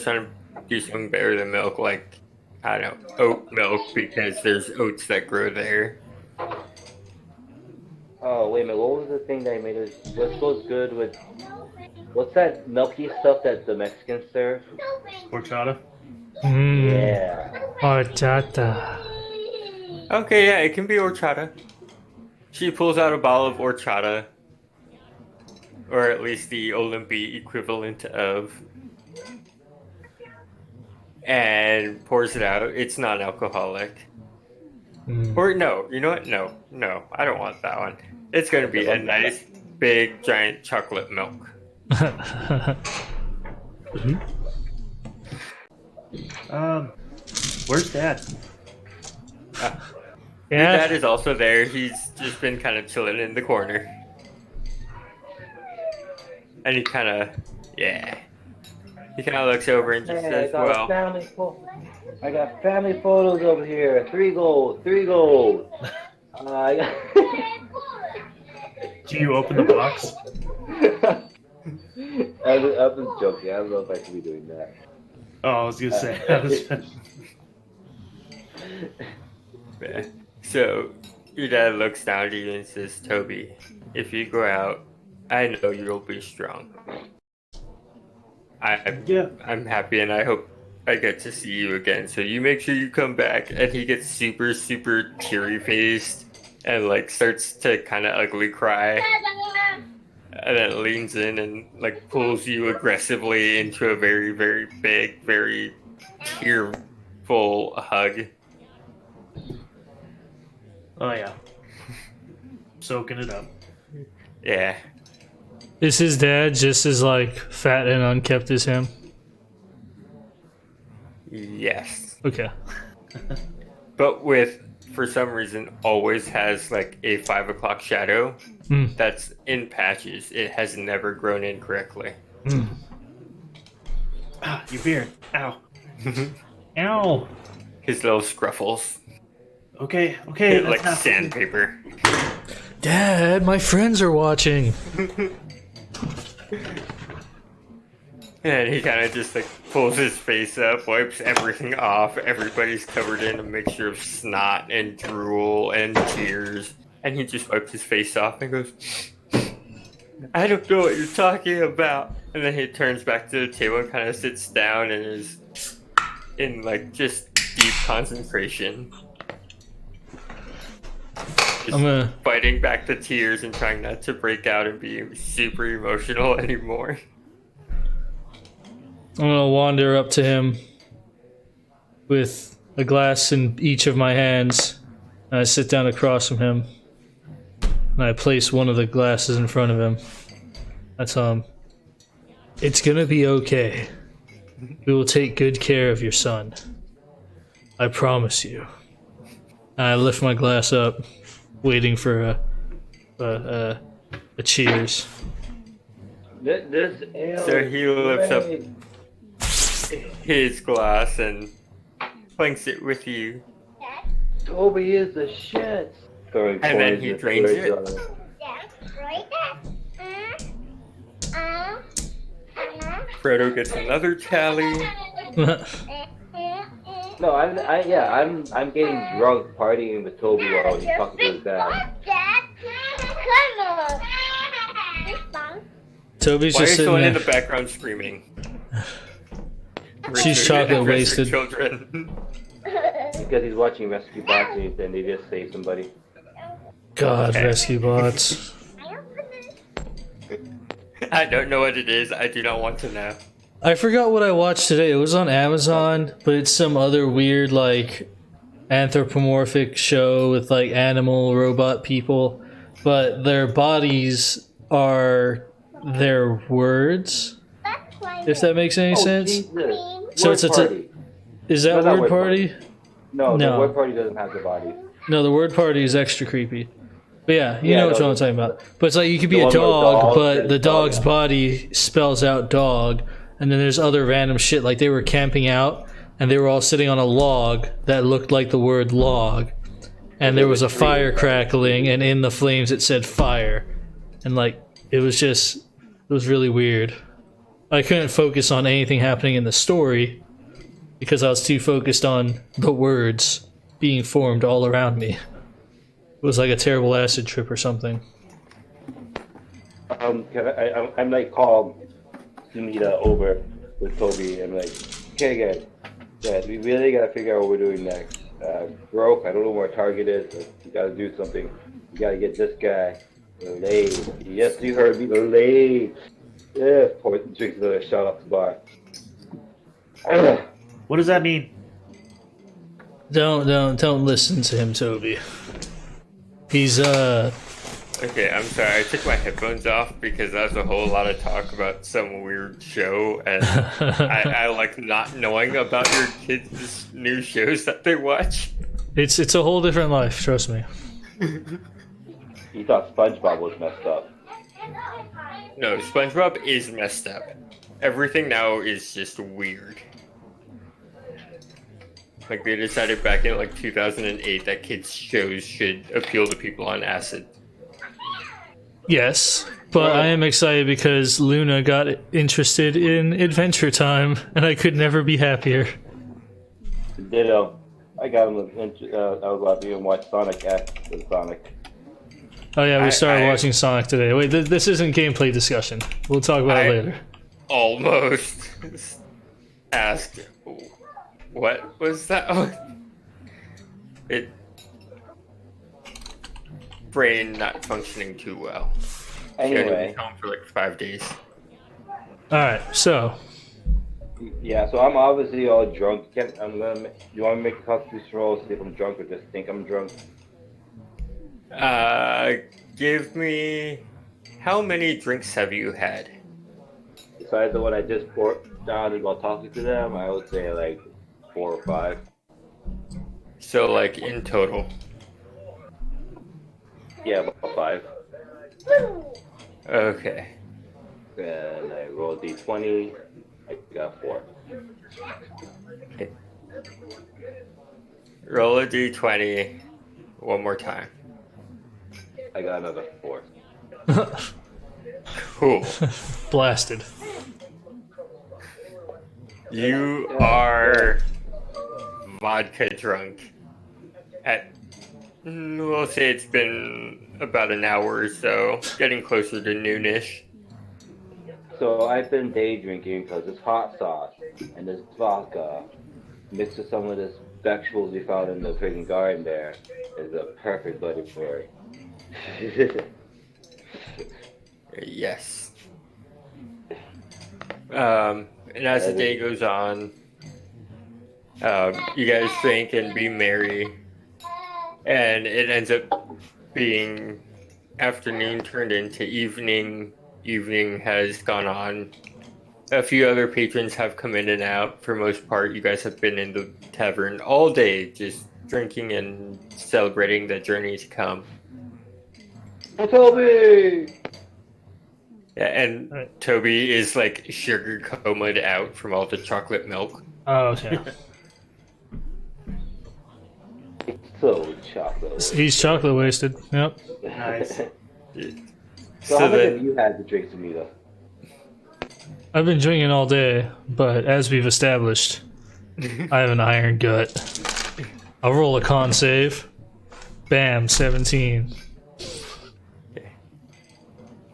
trying to do something better than milk, like, I don't know, oat milk, because there's oats that grow there. Oh, wait a minute, what was the thing that I made? What goes good with... What's that milky stuff that the Mexicans serve? Horchata? Yeah. Horchata. Okay, yeah, it can be horchata. She pulls out a bottle of horchata, or at least the Olympi equivalent of, and pours it out. It's non-alcoholic. Or no, you know what? No, I don't want that one. It's gonna be a nice, big, giant chocolate milk. Where's Dad? Your dad is also there. He's just been kind of chilling in the corner. And he kind of, he kind of looks over and just says, well, I got family photos over here. 3 gold. Do you open the box? I was joking. I don't know if I should be doing that. Oh, I was gonna say. So your dad looks down at you and says, Toby, if you go out, I know you'll be strong. I'm happy and I hope I get to see you again. So you make sure you come back. And he gets super, super teary faced and like starts to kind of ugly cry. And then leans in and like pulls you aggressively into a very, very big, very tearful hug. Oh yeah. Soaking it up. Yeah. Is his dad just as like fat and unkempt as him? Yes. Okay. But with, for some reason, always has like a 5 o'clock shadow that's in patches. It has never grown in correctly. Ah, your beard. Ow. Ow. His little scruffles. Okay. Like sandpaper. Dad, my friends are watching. And he kind of just like pulls his face up, wipes everything off. Everybody's covered in a mixture of snot and drool and tears. And he just wipes his face off and goes, I don't know what you're talking about. And then he turns back to the table and kind of sits down and is in like just deep concentration. Just fighting back the tears and trying not to break out and be super emotional anymore. I'm gonna wander up to him with a glass in each of my hands, and I sit down across from him, and I place one of the glasses in front of him. I tell him, "It's gonna be okay. We will take good care of your son. I promise you." And I lift my glass up, waiting for a cheers. This So he lifts up his glass and clinks it with you. Toby is the shit. And then he drains it. Frodo gets another tally. No, I'm getting drunk partying with Toby while he's talking to his dad. Toby's Why just is sitting someone in there. the background screaming? She's Richard chocolate and Richard's wasted. Children. Because he's watching Rescue Bots and they just saved somebody. God, rescue bots. I don't know what it is. I do not want to know. I forgot what I watched today. It was on Amazon, but it's some other weird, like, anthropomorphic show with, like, animal robot people. But their bodies are their words, if that makes any sense. Jesus. So Word it's party. Is that No, not word word party? No, No. the word party doesn't have the body. No, the word party is extra creepy. But yeah, you know what I'm talking about. But it's like you could be the a one where dog, dogs but and the dog's dogs. body spells out dog. And then there's other random shit, like they were camping out and they were all sitting on a log that looked like the word log. And there was a fire crackling, and in the flames it said fire. And like, it was really weird. I couldn't focus on anything happening in the story because I was too focused on the words being formed all around me. It was like a terrible acid trip or something. I'm like called Sunita over with Toby. I'm like, okay, guys, we really gotta figure out what we're doing next. Broke. I don't know where our target is. But we gotta do something. We gotta get this guy laid. Yes, you heard me, laid. Yeah, drinks another shot off the bar. What does that mean? Don't listen to him, Toby. He's Okay, I'm sorry. I took my headphones off because that was a whole lot of talk about some weird show, and I like not knowing about your kids' new shows that they watch. it's a whole different life, trust me. He thought SpongeBob was messed up. No, SpongeBob is messed up. Everything now is just weird. Like they decided back in like 2008 that kids shows should appeal to people on acid. Yes, but I am excited because Luna got interested in Adventure Time, and I could never be happier. Ditto. I got him. I was about to even watch Sonic X with Sonic. Oh yeah, we started I- watching Sonic today. Wait, this isn't gameplay discussion. We'll talk about it later. Almost asked, what was that? It brain not functioning too well. She had to Anyway, be home for like 5 days. All right, so yeah. So I'm obviously all drunk. You want to make a constitution roll, see if I'm drunk or just think I'm drunk? Give me, how many drinks have you had? Besides the one I just poured down while talking to them, I would say like 4 or 5. So like in total. Yeah, about 5. Okay. And I rolled d20. I got 4. Roll a d20 one more time. I got another 4. Cool. blasted. You are vodka drunk. We'll say it's been about an hour or so, getting closer to noonish. So I've been day drinking because it's hot sauce and this vodka mixed with some of this vegetables we found in the freaking garden there is a perfect Bloody Mary. Yes. And as the day goes on, you guys drink and be merry, and it ends up being afternoon turned into evening. Evening has gone on. A few other patrons have come in and out. For most part, you guys have been in the tavern all day, just drinking and celebrating the journey to come. Toby! Yeah, and Right. Toby is like sugar comaed out from all the chocolate milk. Oh, okay. So chocolate. He's chocolate wasted. Yep. Nice. So how much then, have you had to drink, Samita? I've been drinking all day, but as we've established, I have an iron gut. I'll roll a con save. Bam, 17.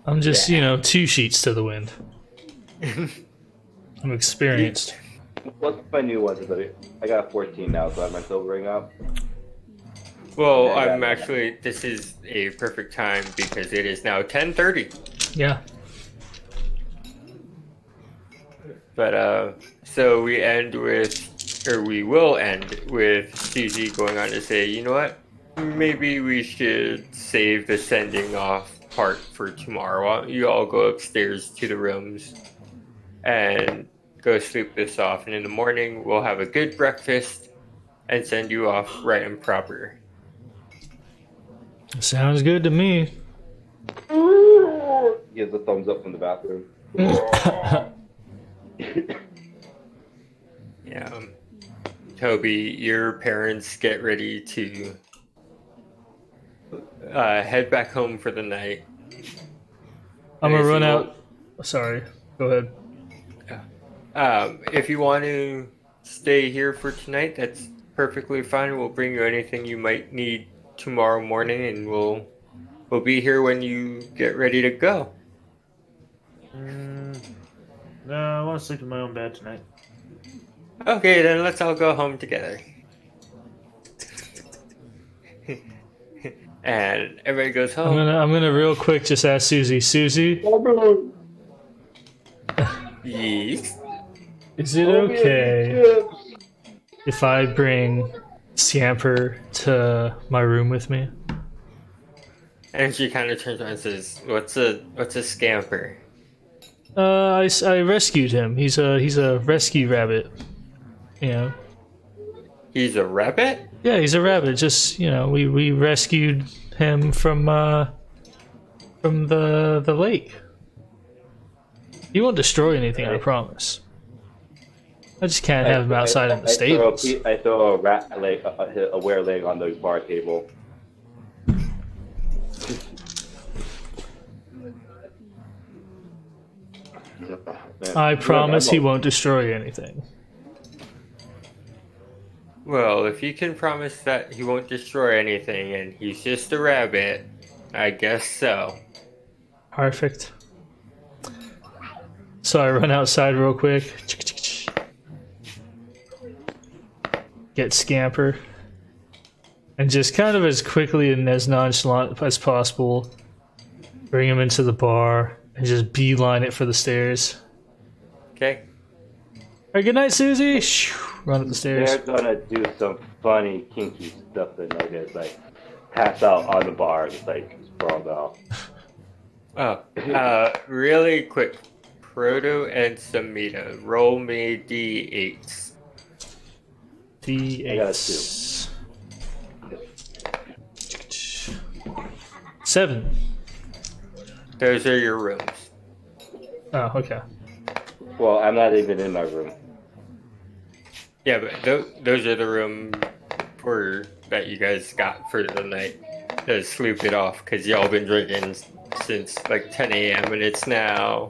I'm just, 2 sheets to the wind. I'm experienced. What's my new one? I got a 14 now, so I have my silvering up. well, Yeah. this is a perfect time because it is now 10:30. Yeah. But so we will end with Susie going on to say, you know what? Maybe we should save the sending off part for tomorrow. Why don't you all go upstairs to the rooms and go sleep this off, and in the morning we'll have a good breakfast and send you off right and proper. Sounds good to me. Gives a thumbs up from the bathroom. Yeah. Toby, your parents get ready to head back home for the night. I'm gonna If run you out. Sorry. Go ahead. If you want to stay here for tonight, that's perfectly fine. We'll bring you anything you might need tomorrow morning, and we'll be here when you get ready to go. No, I want to sleep in my own bed tonight. Okay, then let's all go home together. And everybody goes home. I'm gonna real quick just ask Susie. Susie, Yes. is it okay if I bring Scamper to my room with me? And she kind of turns around and says, "What's a scamper?" I rescued him. He's a rescue rabbit. He's a rabbit? Yeah, he's a rabbit. Just we rescued him from the lake. He won't destroy anything, I promise. I just can't have him outside in the stables. I throw a rat leg, a wear leg on the bar table. I promise he won't destroy anything. Well, if you can promise that he won't destroy anything and he's just a rabbit, I guess so. Perfect. So I run outside real quick. Get Scamper. And just kind of as quickly and as nonchalant as possible, bring him into the bar and just beeline it for the stairs. Okay? Alright, good night, Susie! Shoo, run up the stairs. They're gonna do some funny, kinky stuff and like pass out on the bar, just like sprawled out. Oh, really quick. Proto and Samita, roll me D8s. D8. I got a 7. Those are your rooms. Oh, okay. Well, I'm not even in my room. Yeah, but those are the room that you guys got for the night to sleep it off, because y'all been drinking since like 10 a.m. and it's now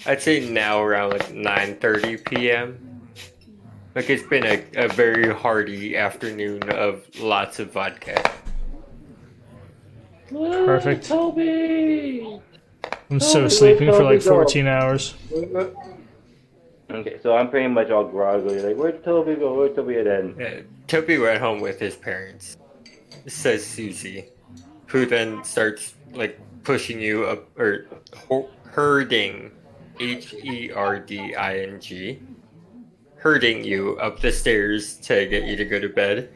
I'd say now around like 9:30 p.m. Like it's been a very hearty afternoon of lots of vodka. Perfect. Toby! I'm so sleeping for like 14 hours. Okay, so I'm pretty much all groggly, like, where'd Toby go? Where'd Toby go? Then Toby went home with his parents, says Susie, who then starts like pushing you up or herding, HERDING, herding you up the stairs to get you to go to bed.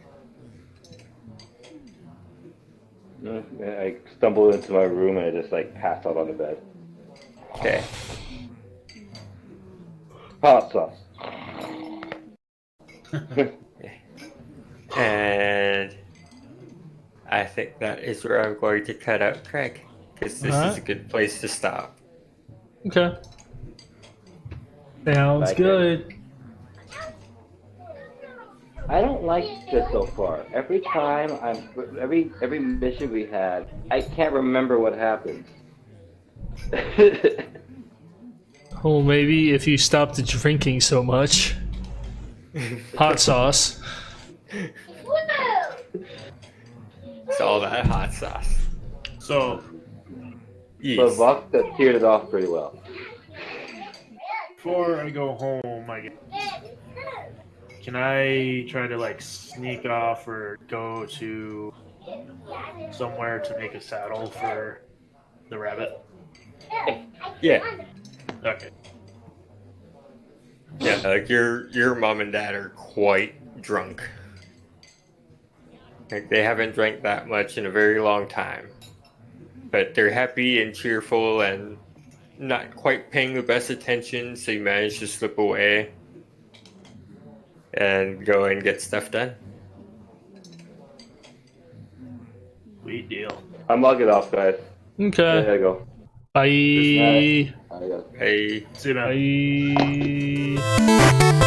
I stumble into my room and I just like pass out on the bed. Okay. Hot sauce. And I think that is where I'm going to cut out Craig, because this is a Alright. good place to stop. Okay. Sounds Like good. I don't like this so far. Every mission we had, I can't remember what happens. Well, maybe if you stopped drinking so much. Hot sauce. It's all that hot sauce. So But Yes. vodka cleared it off pretty well. before I go home, can I try to like sneak off or go to somewhere to make a saddle for the rabbit? Yeah. Okay. Yeah, like your mom and dad are quite drunk. Like they haven't drank that much in a very long time. But they're happy and cheerful and not quite paying the best attention, so you manage to slip away and go and get stuff done. Sweet deal. I'm logging off, guys. Okay. There you go. Bye. I gotta Hey. See you, man. Bye.